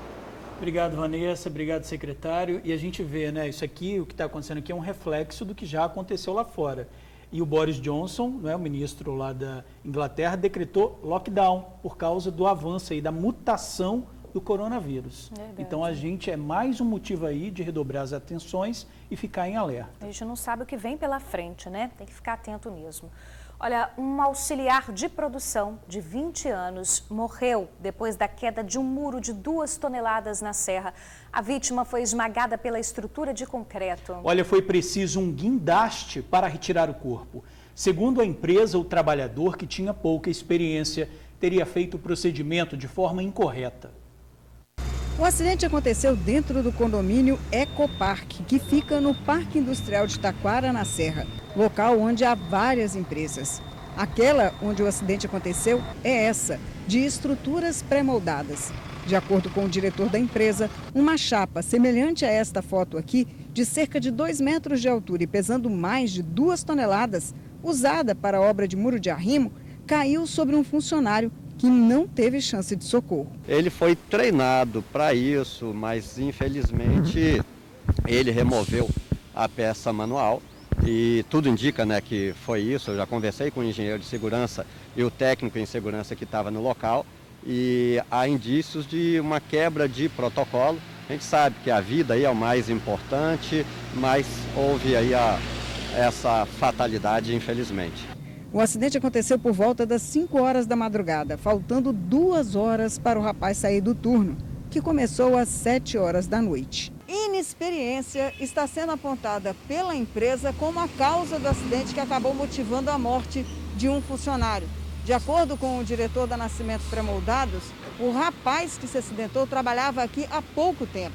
Obrigado, Vanessa. Obrigado, secretário. E a gente vê, né, isso aqui, o que está acontecendo aqui é um reflexo do que já aconteceu lá fora. E o Boris Johnson, né, o ministro lá da Inglaterra, decretou lockdown por causa do avanço aí, da mutação do coronavírus. Verdade. Então a gente é mais um motivo aí de redobrar as atenções e ficar em alerta. A gente não sabe o que vem pela frente, né? Tem que ficar atento mesmo. Olha, um auxiliar de produção de 20 anos morreu depois da queda de um muro de 2 toneladas na serra. A vítima foi esmagada pela estrutura de concreto. Olha, foi preciso um guindaste para retirar o corpo. Segundo a empresa, o trabalhador, que tinha pouca experiência, teria feito o procedimento de forma incorreta. O acidente aconteceu dentro do condomínio Ecopark, que fica no Parque Industrial de Taquara, na Serra, local onde há várias empresas. Aquela onde o acidente aconteceu é essa, de estruturas pré-moldadas. De acordo com o diretor da empresa, uma chapa semelhante a esta foto aqui, de cerca de 2 metros de altura e pesando mais de 2 toneladas, usada para a obra de muro de arrimo, caiu sobre um funcionário que não teve chance de socorro. Ele foi treinado para isso, mas infelizmente ele removeu a peça manual e tudo indica, né, que foi isso. Eu já conversei com o engenheiro de segurança e o técnico em segurança que estava no local e há indícios de uma quebra de protocolo. A gente sabe que a vida aí é o mais importante, mas houve aí essa fatalidade, infelizmente. O acidente aconteceu por volta das 5 horas da madrugada, faltando 2 horas para o rapaz sair do turno, que começou às 7 horas da noite. Inexperiência está sendo apontada pela empresa como a causa do acidente que acabou motivando a morte de um funcionário. De acordo com o diretor da Nascimento Pré-Moldados, o rapaz que se acidentou trabalhava aqui há pouco tempo.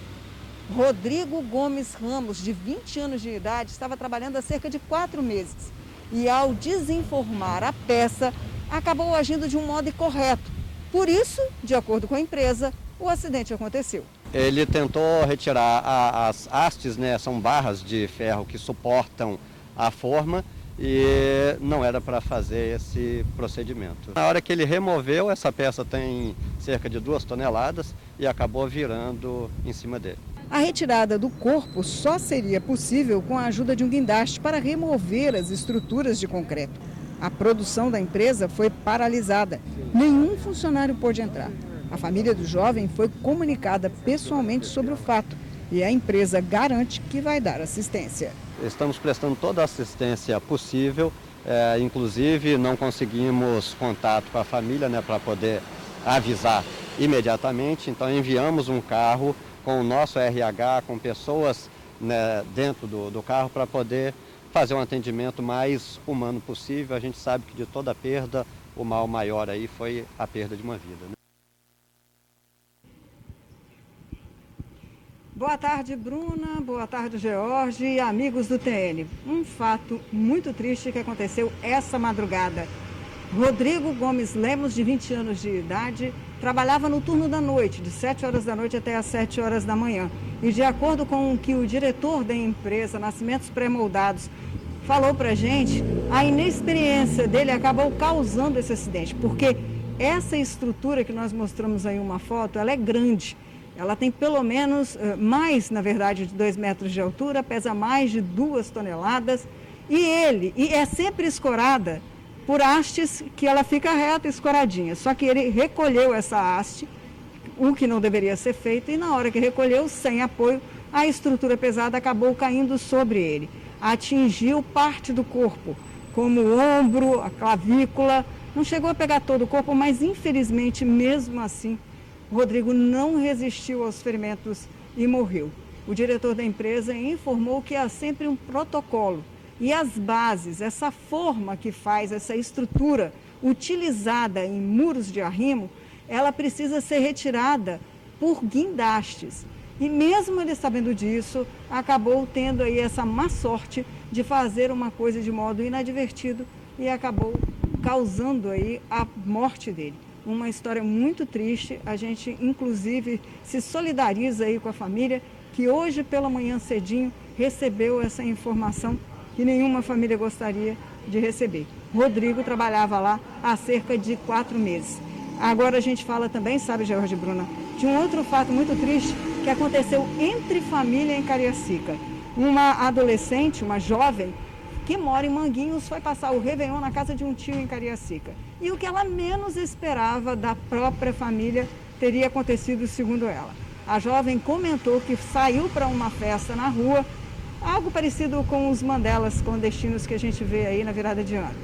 Rodrigo Gomes Ramos, de 20 anos de idade, estava trabalhando há cerca de 4 meses. E ao desenformar a peça, acabou agindo de um modo incorreto. Por isso, de acordo com a empresa, o acidente aconteceu. Ele tentou retirar as hastes, né, são barras de ferro que suportam a forma e não era para fazer esse procedimento. Na hora que ele removeu, essa peça tem cerca de 2 toneladas e acabou virando em cima dele. A retirada do corpo só seria possível com a ajuda de um guindaste para remover as estruturas de concreto. A produção da empresa foi paralisada. Nenhum funcionário pôde entrar. A família do jovem foi comunicada pessoalmente sobre o fato e a empresa garante que vai dar assistência. Estamos prestando toda a assistência possível, inclusive não conseguimos contato com a família, né, para poder avisar imediatamente, então enviamos um carro com o nosso RH, com pessoas, né, dentro do carro para poder fazer um atendimento mais humano possível. A gente sabe que de toda perda, o mal maior aí foi a perda de uma vida, né? Boa tarde, Bruna. Boa tarde, George e amigos do TN. Um fato muito triste que aconteceu essa madrugada. Rodrigo Gomes Lemos, de 20 anos de idade, trabalhava no turno da noite, de 7 horas da noite até às 7 horas da manhã. E de acordo com o que o diretor da empresa, Nascimentos Pré-Moldados, falou pra gente, a inexperiência dele acabou causando esse acidente, porque essa estrutura que nós mostramos aí uma foto, ela é grande. Ela tem pelo menos, mais, na verdade, de 2 metros de altura, pesa mais de 2 toneladas. E é sempre escorada por hastes que ela fica reta, escoradinha. Só que ele recolheu essa haste, o que não deveria ser feito, e na hora que recolheu, sem apoio, a estrutura pesada acabou caindo sobre ele. Atingiu parte do corpo, como o ombro, a clavícula. Não chegou a pegar todo o corpo, mas infelizmente, mesmo assim, O Rodrigo não resistiu aos ferimentos e morreu. O diretor da empresa informou que há sempre um protocolo e as bases, essa forma que faz, essa estrutura utilizada em muros de arrimo, ela precisa ser retirada por guindastes. E mesmo ele sabendo disso, acabou tendo aí essa má sorte de fazer uma coisa de modo inadvertido e acabou causando aí a morte dele. Uma história muito triste, a gente inclusive se solidariza aí com a família que hoje pela manhã cedinho recebeu essa informação que nenhuma família gostaria de receber. Rodrigo trabalhava lá há cerca de 4 meses. Agora a gente fala também, sabe, George e Bruna, de um outro fato muito triste que aconteceu entre família em Cariacica. Uma adolescente, uma jovem, que mora em Manguinhos, foi passar o Réveillon na casa de um tio em Cariacica. E o que ela menos esperava da própria família teria acontecido, segundo ela. A jovem comentou que saiu para uma festa na rua, algo parecido com os mandelas clandestinos que a gente vê aí na virada de ano.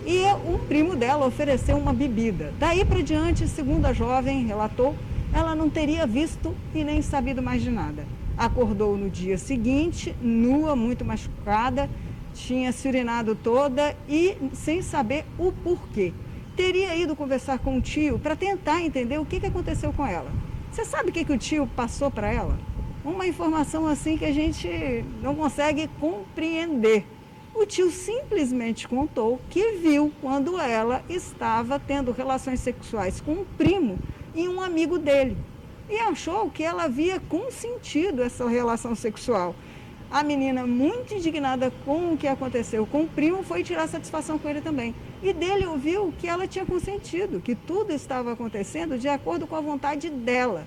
E um primo dela ofereceu uma bebida. Daí para diante, segundo a jovem relatou, ela não teria visto e nem sabido mais de nada. Acordou no dia seguinte, nua, muito machucada, tinha se urinado toda e sem saber o porquê. Teria ido conversar com o tio para tentar entender o que aconteceu com ela. Você sabe o que o tio passou para ela? Uma informação assim que a gente não consegue compreender. O tio simplesmente contou que viu quando ela estava tendo relações sexuais com um primo e um amigo dele. E achou que ela havia consentido essa relação sexual. A menina, muito indignada com o que aconteceu com o primo, foi tirar satisfação com ele também. E dele ouviu que ela tinha consentido, que tudo estava acontecendo de acordo com a vontade dela.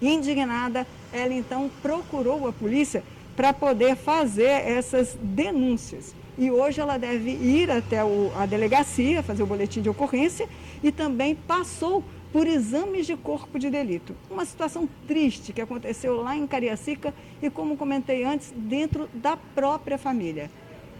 Indignada, ela então procurou a polícia para poder fazer essas denúncias. E hoje ela deve ir até a delegacia, fazer o boletim de ocorrência e também passou por exames de corpo de delito. Uma situação triste que aconteceu lá em Cariacica e, como comentei antes, dentro da própria família.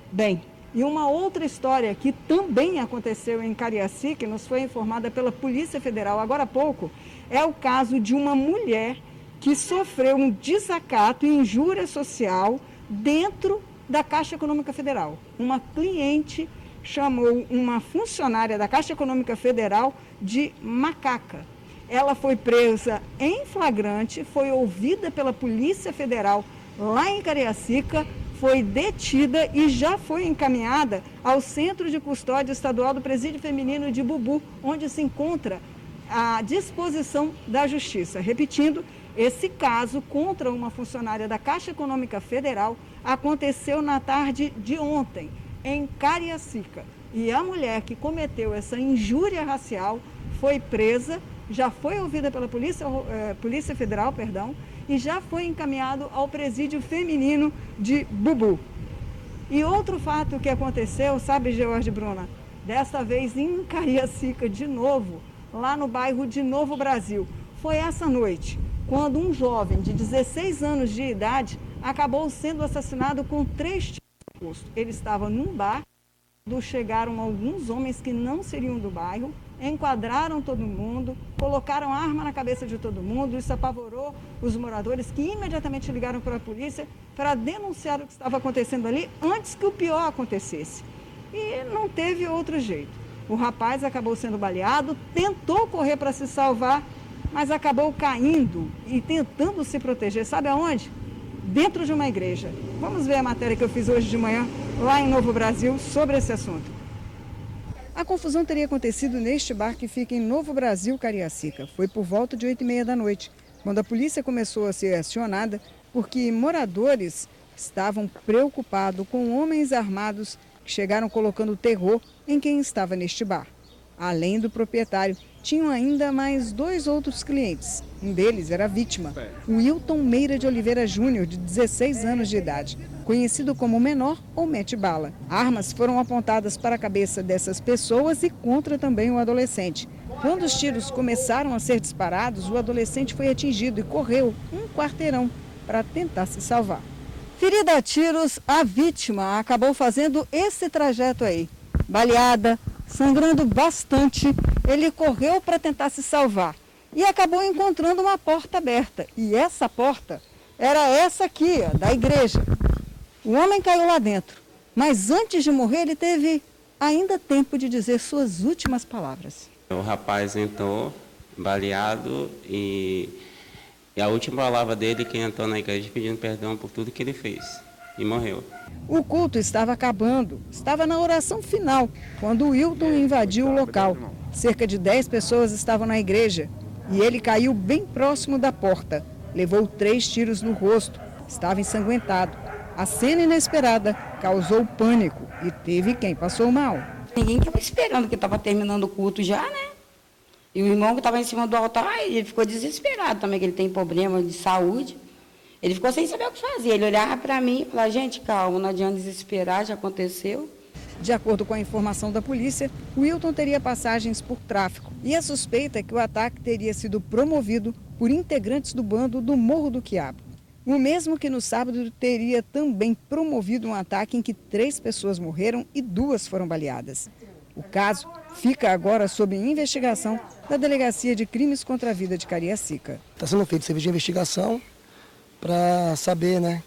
Bem, e uma outra história que também aconteceu em Cariacica, e nos foi informada pela Polícia Federal agora há pouco, é o caso de uma mulher que sofreu um desacato e injúria social dentro da Caixa Econômica Federal. Uma cliente chamou uma funcionária da Caixa Econômica Federal de macaca. Ela foi presa em flagrante, foi ouvida pela Polícia Federal lá em Cariacica, foi detida e já foi encaminhada ao Centro de Custódia Estadual do Presídio Feminino de Bubu, onde se encontra à disposição da Justiça. Repetindo, esse caso contra uma funcionária da Caixa Econômica Federal aconteceu na tarde de ontem, em Cariacica. E a mulher que cometeu essa injúria racial foi presa, já foi ouvida pela Polícia Federal, e já foi encaminhado ao Presídio Feminino de Bubu. E outro fato que aconteceu, sabe, George e Bruna? Desta vez em Cariacica, de novo, lá no bairro de Novo Brasil. Foi essa noite, quando um jovem de 16 anos de idade acabou sendo assassinado com 3 tiros no rosto. Ele estava num bar, chegaram alguns homens que não seriam do bairro, enquadraram todo mundo, colocaram arma na cabeça de todo mundo, isso apavorou os moradores que imediatamente ligaram para a polícia para denunciar o que estava acontecendo ali antes que o pior acontecesse. E não teve outro jeito. O rapaz acabou sendo baleado, tentou correr para se salvar, mas acabou caindo e tentando se proteger. Sabe aonde? Dentro de uma igreja. Vamos ver a matéria que eu fiz hoje de manhã, lá em Novo Brasil, sobre esse assunto. A confusão teria acontecido neste bar que fica em Novo Brasil, Cariacica. Foi por volta de 8h30 da noite, quando a polícia começou a ser acionada porque moradores estavam preocupados com homens armados que chegaram colocando terror em quem estava neste bar. Além do proprietário, tinham ainda mais 2 outros clientes. Um deles era a vítima, o Wilton Meira de Oliveira Júnior, de 16 anos de idade, conhecido como Menor ou Mete Bala. Armas foram apontadas para a cabeça dessas pessoas e contra também o adolescente. Quando os tiros começaram a ser disparados, o adolescente foi atingido e correu um quarteirão para tentar se salvar. Ferida a tiros, a vítima acabou fazendo esse trajeto aí, baleada, sangrando bastante. Ele correu para tentar se salvar. e acabou encontrando uma porta aberta. E essa porta era essa aqui, ó, da igreja. O homem caiu lá dentro, mas antes de morrer ele teve ainda tempo de dizer suas últimas palavras. O rapaz entrou baleado e a última palavra dele, que entrou na igreja pedindo perdão por tudo que ele fez, e morreu. O culto estava acabando, estava na oração final, quando o Wilton invadiu o local. Cerca de 10 pessoas estavam na igreja e ele caiu bem próximo da porta. Levou 3 tiros no rosto, estava ensanguentado. A cena inesperada causou pânico e teve quem passou mal. Ninguém estava esperando, que estava terminando o culto já, né? E o irmão que estava em cima do altar, ele ficou desesperado também, que ele tem problema de saúde. Ele ficou sem saber o que fazer. Ele olhava para mim e falava, gente, calma, não adianta desesperar, já aconteceu. De acordo com a informação da polícia, o Wilton teria passagens por tráfico. E a suspeita é que o ataque teria sido promovido por integrantes do bando do Morro do Quiabo. O mesmo que no sábado teria também promovido um ataque em que 3 pessoas morreram e 2 foram baleadas. O caso fica agora sob investigação da Delegacia de Crimes contra a Vida de Cariacica. Está sendo feito serviço de investigação para saber, né,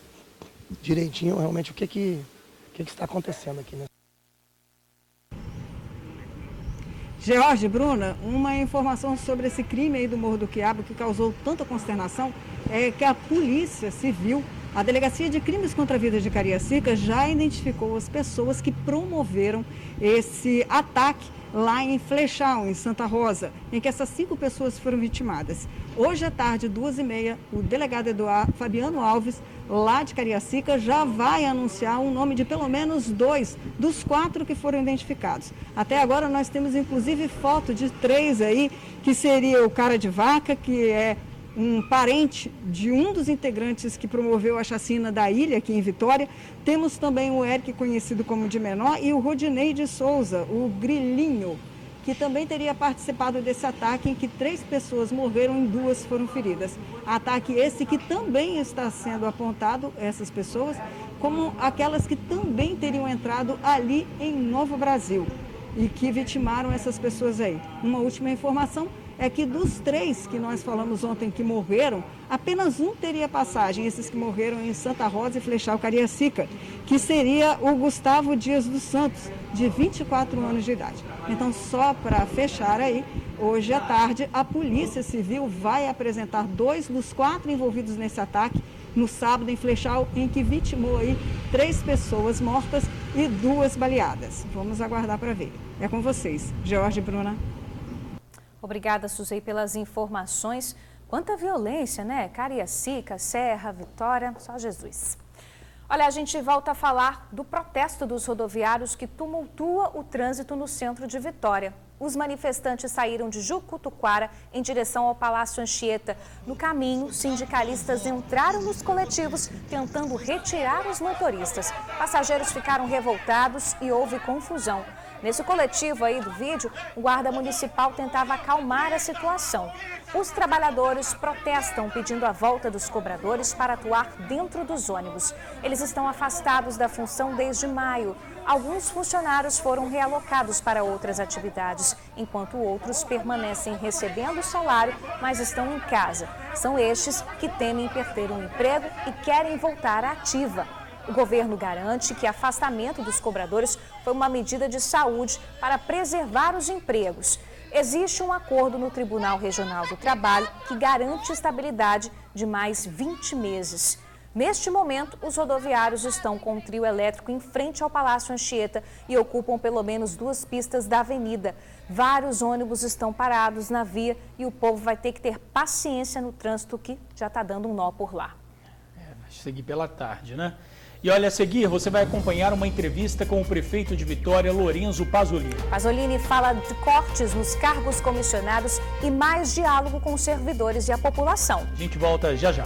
direitinho realmente o que está acontecendo aqui, né? George, Bruna, uma informação sobre esse crime aí do Morro do Quiabo que causou tanta consternação é que a Polícia Civil, a Delegacia de Crimes contra a Vida de Cariacica, já identificou as pessoas que promoveram esse ataque lá em Flechal, em Santa Rosa, em que essas 5 pessoas foram vitimadas. Hoje à tarde, 2h30, o delegado Fabiano Alves, lá de Cariacica, já vai anunciar o nome de pelo menos 2 dos 4 que foram identificados. Até agora nós temos inclusive foto de 3 aí, que seria o cara de vaca, que é um parente de um dos integrantes que promoveu a chacina da ilha, aqui em Vitória. Temos também o Eric, conhecido como de Menor, e o Rodinei de Souza, o Grilinho, que também teria participado desse ataque em que 3 pessoas morreram e 2 foram feridas. Ataque esse que também está sendo apontado, essas pessoas, como aquelas que também teriam entrado ali em Novo Brasil e que vitimaram essas pessoas aí. Uma última informação é que dos 3 que nós falamos ontem que morreram, apenas um teria passagem, esses que morreram em Santa Rosa e Flechal, Cariacica, que seria o Gustavo Dias dos Santos, de 24 anos de idade. Então, só para fechar aí, hoje à tarde, a Polícia Civil vai apresentar 2 dos 4 envolvidos nesse ataque, no sábado em Flechal, em que vitimou aí 3 pessoas mortas e 2 baleadas. Vamos aguardar para ver. É com vocês, George e Bruna. Obrigada, Suzei, pelas informações. Quanta violência, né? Cariacica, Serra, Vitória, só Jesus. Olha, a gente volta a falar do protesto dos rodoviários que tumultua o trânsito no centro de Vitória. Os manifestantes saíram de Jucutuquara em direção ao Palácio Anchieta. No caminho, sindicalistas entraram nos coletivos tentando retirar os motoristas. Passageiros ficaram revoltados e houve confusão. Nesse coletivo aí do vídeo, o guarda municipal tentava acalmar a situação. Os trabalhadores protestam pedindo a volta dos cobradores para atuar dentro dos ônibus. Eles estão afastados da função desde maio. Alguns funcionários foram realocados para outras atividades, enquanto outros permanecem recebendo salário, mas estão em casa. São estes que temem perder um emprego e querem voltar à ativa. O governo garante que afastamento dos cobradores foi uma medida de saúde para preservar os empregos. Existe um acordo no Tribunal Regional do Trabalho que garante estabilidade de mais 20 meses. Neste momento, os rodoviários estão com um trio elétrico em frente ao Palácio Anchieta e ocupam pelo menos 2 pistas da avenida. Vários ônibus estão parados na via e o povo vai ter que ter paciência no trânsito que já está dando um nó por lá. Vai seguir pela tarde, né? E olha, a seguir, você vai acompanhar uma entrevista com o prefeito de Vitória, Lorenzo Pasolini. Pasolini fala de cortes nos cargos comissionados e mais diálogo com os servidores e a população. A gente volta já já.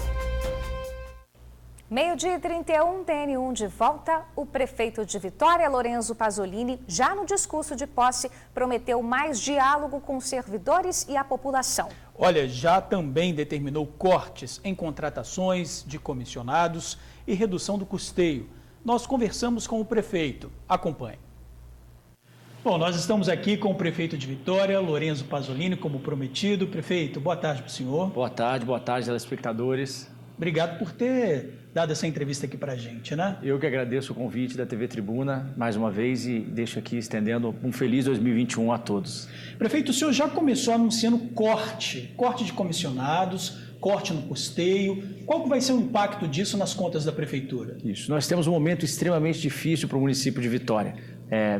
12h31, TN1 de volta. O prefeito de Vitória, Lorenzo Pasolini, já no discurso de posse, prometeu mais diálogo com os servidores e a população. Olha, já também determinou cortes em contratações de comissionados e redução do custeio. Nós conversamos com o prefeito. Acompanhe. Bom, nós estamos aqui com o prefeito de Vitória, Lorenzo Pasolini, como prometido. Prefeito, boa tarde para o senhor. Boa tarde, telespectadores. Obrigado por ter dado essa entrevista aqui para a gente, né? Eu que agradeço o convite da TV Tribuna, mais uma vez, e deixo aqui estendendo um feliz 2021 a todos. Prefeito, o senhor já começou anunciando corte de comissionados, corte no custeio. Qual que vai ser o impacto disso nas contas da prefeitura? Isso, nós temos um momento extremamente difícil para o município de Vitória.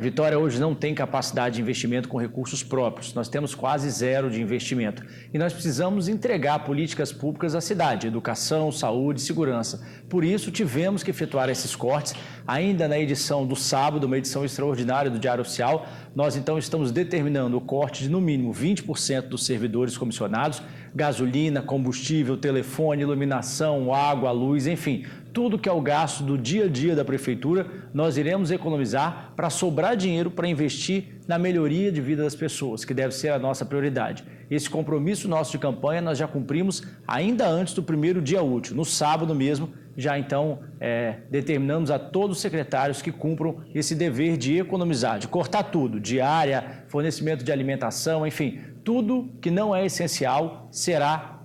Vitória hoje não tem capacidade de investimento com recursos próprios, nós temos quase zero de investimento e nós precisamos entregar políticas públicas à cidade, educação, saúde, segurança. Por isso tivemos que efetuar esses cortes, ainda na edição do sábado, uma edição extraordinária do Diário Oficial, nós então estamos determinando o corte de no mínimo 20% dos servidores comissionados, gasolina, combustível, telefone, iluminação, água, luz, enfim, tudo que é o gasto do dia a dia da prefeitura, nós iremos economizar para sobrar dinheiro para investir na melhoria de vida das pessoas, que deve ser a nossa prioridade. Esse compromisso nosso de campanha nós já cumprimos ainda antes do primeiro dia útil, no sábado mesmo, já então determinamos a todos os secretários que cumpram esse dever de economizar, de cortar tudo, diária, fornecimento de alimentação, enfim, tudo que não é essencial será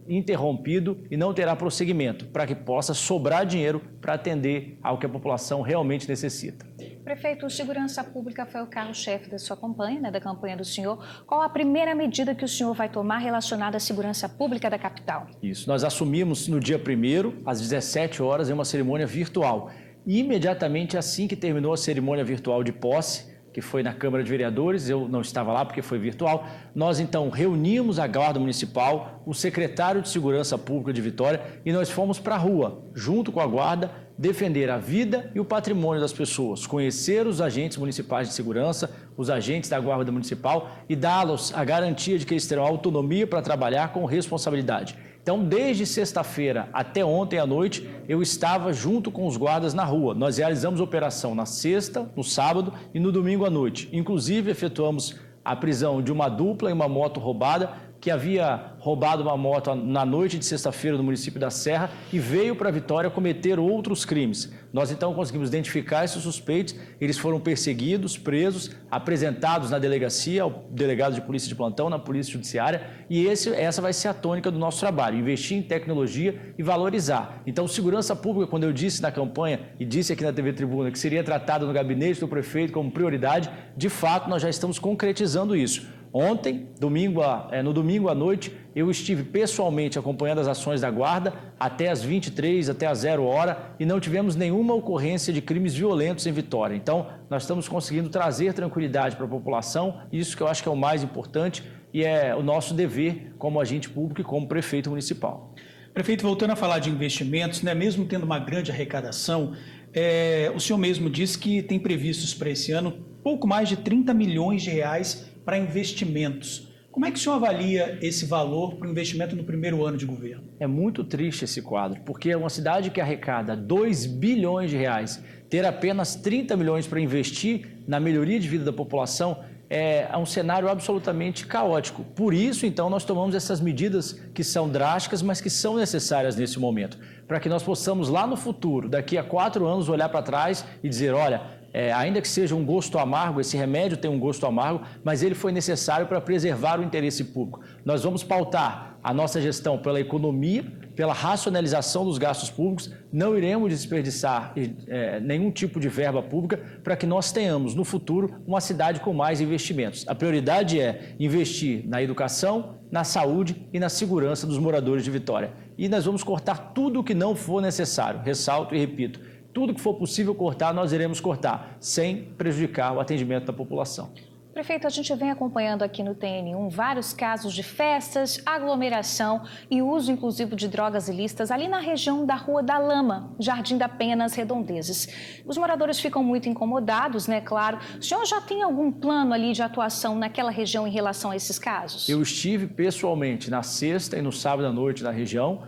interrompido e não terá prosseguimento, para que possa sobrar dinheiro para atender ao que a população realmente necessita. Prefeito, segurança pública foi o carro-chefe da sua campanha, né, da campanha do senhor. Qual a primeira medida que o senhor vai tomar relacionada à segurança pública da capital? Isso, nós assumimos no dia 1º, às 17 horas, em uma cerimônia virtual. E imediatamente assim que terminou a cerimônia virtual de posse, que foi na Câmara de Vereadores, eu não estava lá porque foi virtual, nós então reunimos a Guarda Municipal, o secretário de Segurança Pública de Vitória e nós fomos para a rua, junto com a Guarda, defender a vida e o patrimônio das pessoas, conhecer os agentes municipais de segurança, os agentes da Guarda Municipal e dá-los a garantia de que eles terão autonomia para trabalhar com responsabilidade. Então, desde sexta-feira até ontem à noite, eu estava junto com os guardas na rua. Nós realizamos operação na sexta, no sábado e no domingo à noite. Inclusive, efetuamos a prisão de uma dupla em uma moto roubada, que havia roubado uma moto na noite de sexta-feira no município da Serra e veio para Vitória cometer outros crimes. Nós então conseguimos identificar esses suspeitos, eles foram perseguidos, presos, apresentados na delegacia, ao delegado de polícia de plantão, na polícia judiciária, e essa vai ser a tônica do nosso trabalho, investir em tecnologia e valorizar. Então, segurança pública, quando eu disse na campanha e disse aqui na TV Tribuna que seria tratada no gabinete do prefeito como prioridade, de fato nós já estamos concretizando isso. Ontem, no domingo à noite, eu estive pessoalmente acompanhando as ações da Guarda até às 23, até às 0 hora e não tivemos nenhuma ocorrência de crimes violentos em Vitória. Então, nós estamos conseguindo trazer tranquilidade para a população, isso que eu acho que é o mais importante e é o nosso dever como agente público e como prefeito municipal. Prefeito, voltando a falar de investimentos, né, mesmo tendo uma grande arrecadação, o senhor mesmo disse que tem previstos para esse ano pouco mais de 30 milhões de reais para investimentos. Como é que o senhor avalia esse valor para o investimento no primeiro ano de governo? É muito triste esse quadro, porque é uma cidade que arrecada 2 bilhões de reais, ter apenas 30 milhões para investir na melhoria de vida da população é um cenário absolutamente caótico. Por isso, então, nós tomamos essas medidas que são drásticas, mas que são necessárias nesse momento, para que nós possamos lá no futuro, daqui a 4 anos, olhar para trás e dizer, olha, ainda que seja um gosto amargo, esse remédio tem um gosto amargo, mas ele foi necessário para preservar o interesse público. Nós vamos pautar a nossa gestão pela economia, pela racionalização dos gastos públicos, não iremos desperdiçar nenhum tipo de verba pública para que nós tenhamos no futuro uma cidade com mais investimentos. A prioridade é investir na educação, na saúde e na segurança dos moradores de Vitória. E nós vamos cortar tudo o que não for necessário, ressalto e repito, tudo que for possível cortar, nós iremos cortar, sem prejudicar o atendimento da população. Prefeito, a gente vem acompanhando aqui no TN1 vários casos de festas, aglomeração e uso, inclusive, de drogas ilícitas ali na região da Rua da Lama, Jardim da Penha, nas Redondezas. Os moradores ficam muito incomodados, né, claro. O senhor já tem algum plano ali de atuação naquela região em relação a esses casos? Eu estive pessoalmente na sexta e no sábado à noite na região,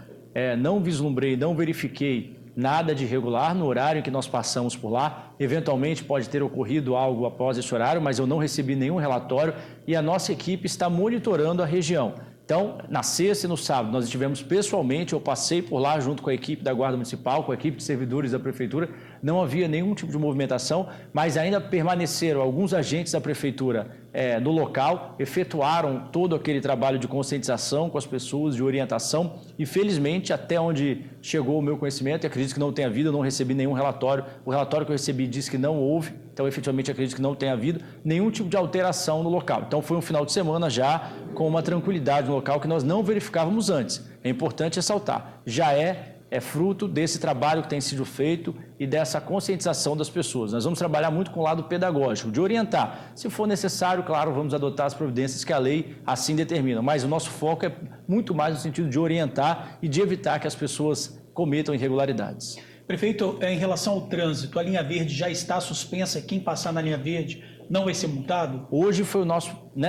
não vislumbrei, não verifiquei nada de irregular no horário em que nós passamos por lá. Eventualmente pode ter ocorrido algo após esse horário, mas eu não recebi nenhum relatório e a nossa equipe está monitorando a região. Então, na sexta e no sábado, nós estivemos pessoalmente, eu passei por lá junto com a equipe da Guarda Municipal, com a equipe de servidores da Prefeitura, não havia nenhum tipo de movimentação, mas ainda permaneceram alguns agentes da Prefeitura no local, efetuaram todo aquele trabalho de conscientização com as pessoas, de orientação, e felizmente, até onde chegou o meu conhecimento, e acredito que não tenha havido, eu não recebi nenhum relatório, o relatório que eu recebi diz que não houve, então efetivamente acredito que não tenha havido nenhum tipo de alteração no local. Então foi um final de semana já com uma tranquilidade no local que nós não verificávamos antes. É importante ressaltar, já é fruto desse trabalho que tem sido feito e dessa conscientização das pessoas. Nós vamos trabalhar muito com o lado pedagógico, de orientar. Se for necessário, claro, vamos adotar as providências que a lei assim determina, mas o nosso foco é muito mais no sentido de orientar e de evitar que as pessoas cometam irregularidades. Prefeito, em relação ao trânsito, a linha verde já está suspensa? Quem passar na linha verde não vai ser multado? Hoje foi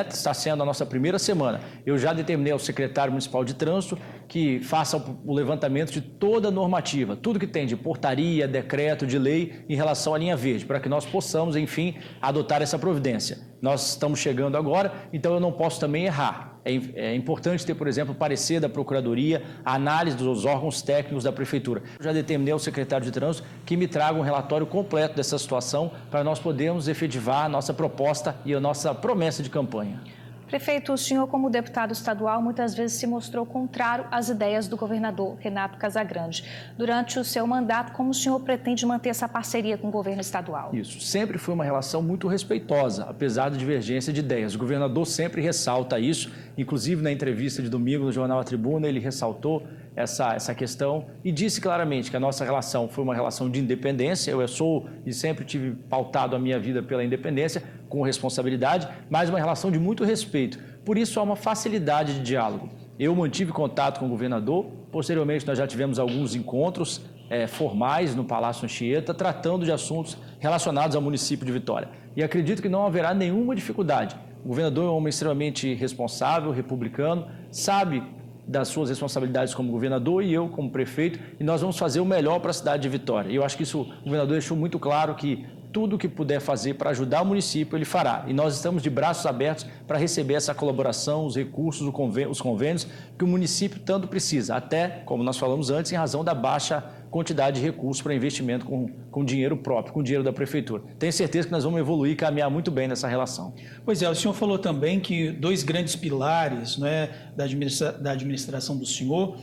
está sendo a nossa primeira semana. Eu já determinei ao secretário municipal de trânsito que faça o levantamento de toda a normativa, tudo que tem de portaria, decreto, de lei em relação à linha verde, para que nós possamos, enfim, adotar essa providência. Nós estamos chegando agora, então eu não posso também errar. É importante ter, por exemplo, o parecer da Procuradoria, a análise dos órgãos técnicos da Prefeitura. Eu já determinei ao secretário de Trânsito que me traga um relatório completo dessa situação para nós podermos efetivar a nossa proposta e a nossa promessa de campanha. Prefeito, o senhor, como deputado estadual, muitas vezes se mostrou contrário às ideias do governador Renato Casagrande. Durante o seu mandato, como o senhor pretende manter essa parceria com o governo estadual? Isso, sempre foi uma relação muito respeitosa, apesar da divergência de ideias. O governador sempre ressalta isso, inclusive na entrevista de domingo no jornal A Tribuna, ele ressaltou essa questão e disse claramente que a nossa relação foi uma relação de independência. Eu sou e sempre tive pautado a minha vida pela independência, com responsabilidade, mas uma relação de muito respeito. Por isso há uma facilidade de diálogo. Eu mantive contato com o governador, posteriormente nós já tivemos alguns encontros formais no Palácio Anchieta, tratando de assuntos relacionados ao município de Vitória. E acredito que não haverá nenhuma dificuldade. O governador é um homem extremamente responsável, republicano, sabe das suas responsabilidades como governador e eu como prefeito, e nós vamos fazer o melhor para a cidade de Vitória. E eu acho que isso o governador deixou muito claro que tudo o que puder fazer para ajudar o município, ele fará. E nós estamos de braços abertos para receber essa colaboração, os recursos, os convênios que o município tanto precisa, até, como nós falamos antes, em razão da baixa quantidade de recursos para investimento com dinheiro próprio, com dinheiro da Prefeitura. Tenho certeza que nós vamos evoluir e caminhar muito bem nessa relação. Pois é, o senhor falou também que 2 grandes pilares, da administração do senhor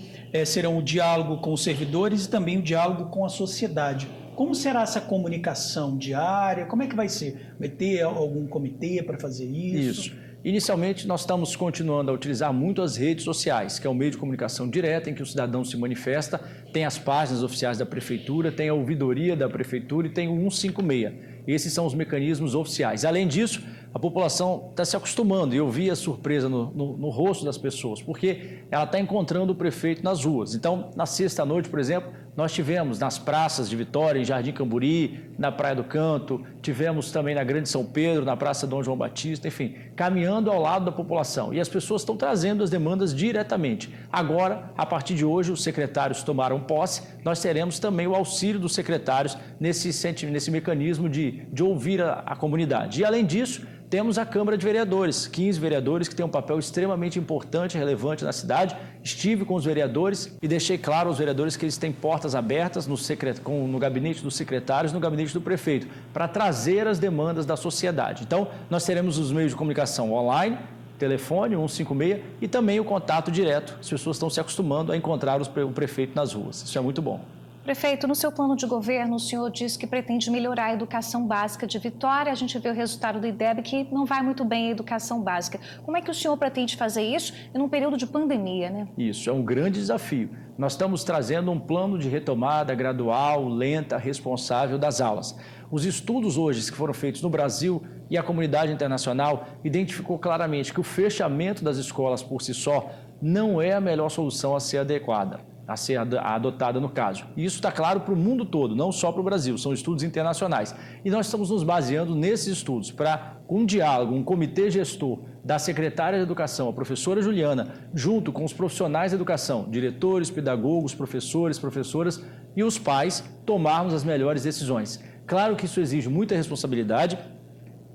serão o diálogo com os servidores e também o diálogo com a sociedade. Como será essa comunicação diária? Como é que vai ser? Vai ter algum comitê para fazer isso? Isso. Inicialmente, nós estamos continuando a utilizar muito as redes sociais, que é o meio de comunicação direta em que o cidadão se manifesta, tem as páginas oficiais da Prefeitura, tem a ouvidoria da Prefeitura e tem o 156. Esses são os mecanismos oficiais. Além disso, a população está se acostumando, e eu vi a surpresa no rosto das pessoas, porque ela está encontrando o prefeito nas ruas. Então, na sexta-noite, por exemplo, nós tivemos nas praças de Vitória, em Jardim Camburi, na Praia do Canto, tivemos também na Grande São Pedro, na Praça Dom João Batista, enfim, caminhando ao lado da população. E as pessoas estão trazendo as demandas diretamente. Agora, a partir de hoje, os secretários tomaram posse, nós teremos também o auxílio dos secretários nesse mecanismo de ouvir a comunidade. E, além disso, temos a Câmara de Vereadores, 15 vereadores que têm um papel extremamente importante e relevante na cidade. Estive com os vereadores e deixei claro aos vereadores que eles têm portas abertas no gabinete dos secretários, no gabinete do prefeito, para trazer as demandas da sociedade. Então, nós teremos os meios de comunicação online, telefone 156 e também o contato direto. As pessoas estão se acostumando a encontrar o prefeito nas ruas. Isso é muito bom. Prefeito, no seu plano de governo, o senhor diz que pretende melhorar a educação básica de Vitória. A gente vê o resultado do IDEB que não vai muito bem a educação básica. Como é que o senhor pretende fazer isso num período de pandemia, né? Isso, é um grande desafio. Nós estamos trazendo um plano de retomada gradual, lenta, responsável das aulas. Os estudos hoje que foram feitos no Brasil e a comunidade internacional identificou claramente que o fechamento das escolas por si só não é a melhor solução a ser adotada no caso. E isso está claro para o mundo todo, não só para o Brasil, são estudos internacionais. E nós estamos nos baseando nesses estudos para, com um diálogo, um comitê gestor da secretária de Educação, a professora Juliana, junto com os profissionais da educação, diretores, pedagogos, professores, professoras e os pais, tomarmos as melhores decisões. Claro que isso exige muita responsabilidade,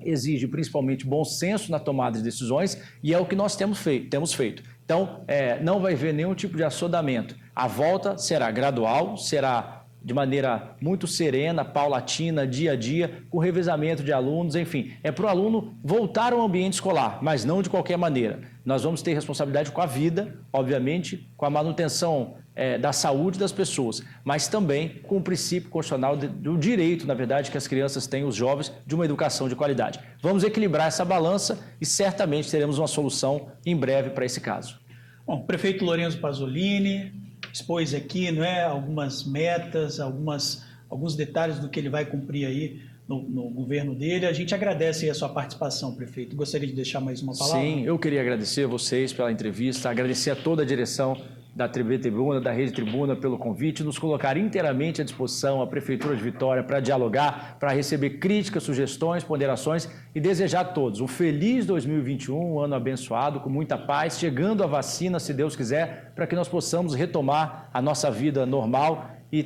exige principalmente bom senso na tomada de decisões e é o que nós temos feito. Então, não vai haver nenhum tipo de assodamento. A volta será gradual, será de maneira muito serena, paulatina, dia a dia, com revezamento de alunos, enfim. É para o aluno voltar ao ambiente escolar, mas não de qualquer maneira. Nós vamos ter responsabilidade com a vida, obviamente, com a manutenção da saúde das pessoas, mas também com o princípio constitucional do direito, na verdade, que as crianças têm, os jovens, de uma educação de qualidade. Vamos equilibrar essa balança e certamente teremos uma solução em breve para esse caso. Bom, o prefeito Lorenzo Pasolini expôs aqui, não é, algumas metas, alguns detalhes do que ele vai cumprir aí no governo dele. A gente agradece aí a sua participação, prefeito. Gostaria de deixar mais uma palavra? Sim, eu queria agradecer a vocês pela entrevista, agradecer a toda a direção da TV Tribuna, da Rede Tribuna, pelo convite, nos colocar inteiramente à disposição a Prefeitura de Vitória para dialogar, para receber críticas, sugestões, ponderações e desejar a todos um feliz 2021, um ano abençoado, com muita paz, chegando a vacina, se Deus quiser, para que nós possamos retomar a nossa vida normal e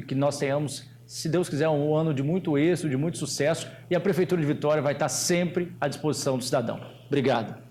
que nós tenhamos, se Deus quiser, um ano de muito êxito, de muito sucesso, e a Prefeitura de Vitória vai estar sempre à disposição do cidadão. Obrigado.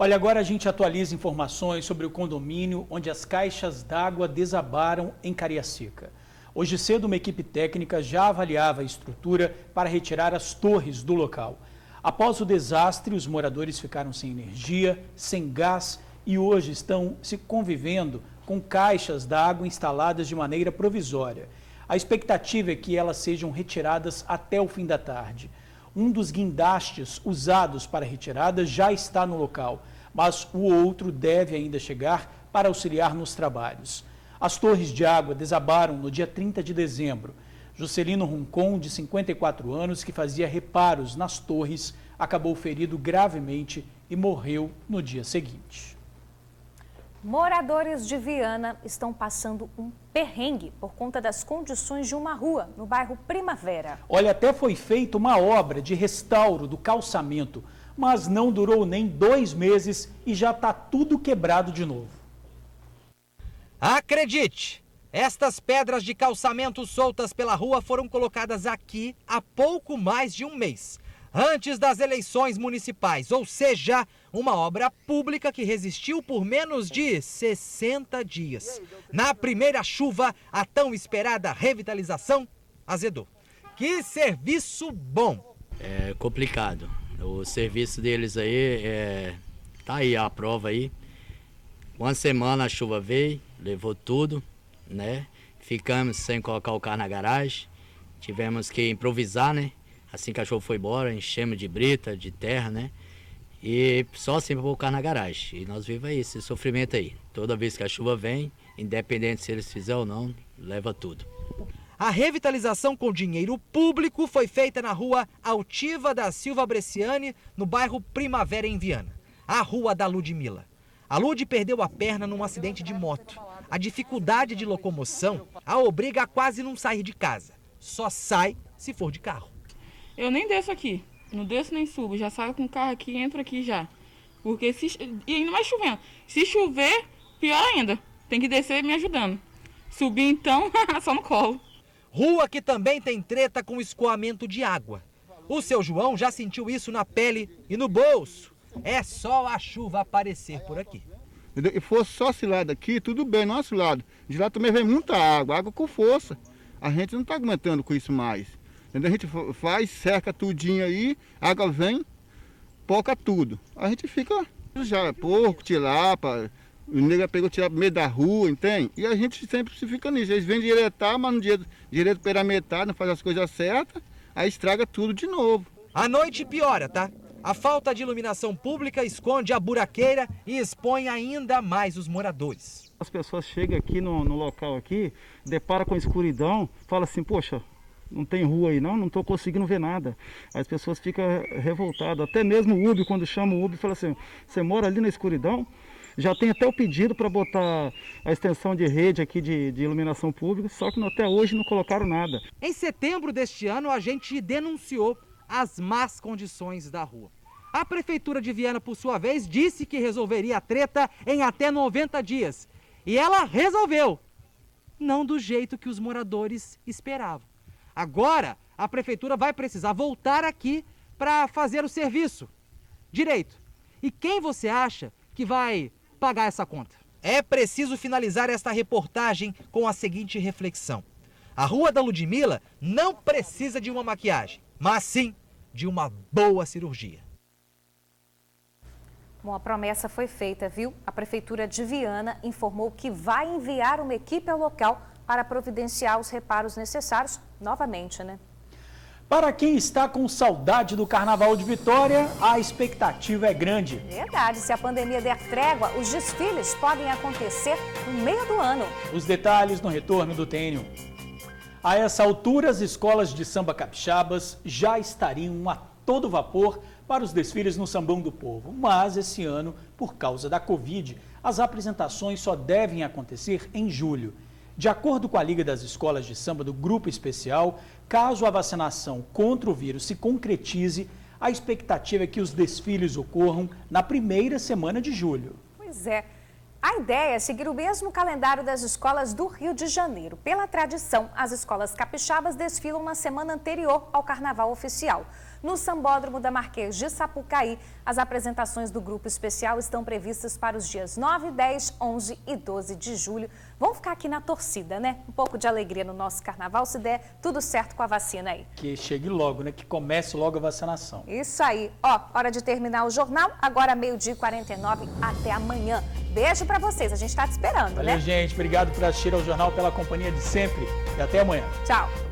Olha, agora a gente atualiza informações sobre o condomínio onde as caixas d'água desabaram em Cariacica. Hoje cedo, uma equipe técnica já avaliava a estrutura para retirar as torres do local. Após o desastre, os moradores ficaram sem energia, sem gás e hoje estão se convivendo com caixas d'água instaladas de maneira provisória. A expectativa é que elas sejam retiradas até o fim da tarde. Um dos guindastes usados para a retirada já está no local, mas o outro deve ainda chegar para auxiliar nos trabalhos. As torres de água desabaram no dia 30 de dezembro. Juscelino Roncon, de 54 anos, que fazia reparos nas torres, acabou ferido gravemente e morreu no dia seguinte. Moradores de Viana estão passando um perrengue por conta das condições de uma rua no bairro Primavera. Olha, até foi feita uma obra de restauro do calçamento, mas não durou nem 2 meses e já está tudo quebrado de novo. Acredite, estas pedras de calçamento soltas pela rua foram colocadas aqui há pouco mais de um mês, antes das eleições municipais, ou seja, uma obra pública que resistiu por menos de 60 dias. Na primeira chuva, a tão esperada revitalização azedou. Que serviço bom! É complicado. O serviço deles aí, tá aí a prova aí. Uma semana a chuva veio, levou tudo, né? Ficamos sem colocar o carro na garagem, tivemos que improvisar, né? Assim que a chuva foi embora, enchemos de brita, de terra, né? E só assim para colocar na garagem. E nós vivemos aí, esse sofrimento aí. Toda vez que a chuva vem, independente se eles fizerem ou não, leva tudo. A revitalização com dinheiro público foi feita na rua Altiva da Silva Bresciani, no bairro Primavera, em Viana. A rua da Ludmila. A Lud perdeu a perna num acidente de moto. A dificuldade de locomoção a obriga a quase não sair de casa. Só sai se for de carro. Eu nem desço aqui. Não desço nem subo. Já saio com o carro aqui e entro aqui já. Porque e ainda mais chovendo. Se chover, pior ainda. Tem que descer me ajudando. Subir então, só no colo. Rua que também tem treta com escoamento de água. O seu João já sentiu isso na pele e no bolso. É só a chuva aparecer por aqui. E fosse só esse lado aqui, tudo bem, nosso lado. De lá também vem muita água com força. A gente não está aguentando com isso mais. A gente faz, cerca tudinho aí, a água vem, poca tudo. A gente fica já porco, tilápia, o nego pegou tilápia no meio da rua, entende? E a gente sempre se fica nisso. Eles vêm direitar, mas no direito pela metade, não faz as coisas certas, aí estraga tudo de novo. A noite piora, tá? A falta de iluminação pública esconde a buraqueira e expõe ainda mais os moradores. As pessoas chegam aqui no local aqui, deparam com a escuridão, falam assim, poxa, não tem rua aí não estou conseguindo ver nada. As pessoas ficam revoltadas, até mesmo o Uber, quando chama o Uber, fala assim, você mora ali na escuridão? Já tem até o pedido para botar a extensão de rede aqui de iluminação pública, só que até hoje não colocaram nada. Em setembro deste ano, a gente denunciou as más condições da rua. A Prefeitura de Viana, por sua vez, disse que resolveria a treta em até 90 dias. E ela resolveu. Não do jeito que os moradores esperavam. Agora, a Prefeitura vai precisar voltar aqui para fazer o serviço direito. E quem você acha que vai pagar essa conta? É preciso finalizar esta reportagem com a seguinte reflexão. A Rua da Ludmila não precisa de uma maquiagem, mas sim de uma boa cirurgia. Bom, a promessa foi feita, viu? A Prefeitura de Viana informou que vai enviar uma equipe ao local para providenciar os reparos necessários novamente, né? Para quem está com saudade do Carnaval de Vitória, a expectativa é grande. Verdade, se a pandemia der trégua, os desfiles podem acontecer no meio do ano. Os detalhes no retorno do TN1. A essa altura, as escolas de samba capixabas já estariam a todo vapor para os desfiles no Sambão do Povo. Mas esse ano, por causa da Covid, as apresentações só devem acontecer em julho. De acordo com a Liga das Escolas de Samba do Grupo Especial, caso a vacinação contra o vírus se concretize, a expectativa é que os desfiles ocorram na primeira semana de julho. Pois é. A ideia é seguir o mesmo calendário das escolas do Rio de Janeiro. Pela tradição, as escolas capixabas desfilam na semana anterior ao Carnaval oficial. No Sambódromo da Marquês de Sapucaí, as apresentações do Grupo Especial estão previstas para os dias 9, 10, 11 e 12 de julho. Vamos ficar aqui na torcida, né? Um pouco de alegria no nosso Carnaval, se der tudo certo com a vacina aí. Que chegue logo, né? Que comece logo a vacinação. Isso aí. Ó, hora de terminar o jornal, agora 12h49, até amanhã. Beijo pra vocês, a gente tá te esperando, Valeu, né? gente. Obrigado por assistir ao jornal, pela companhia de sempre e até amanhã. Tchau.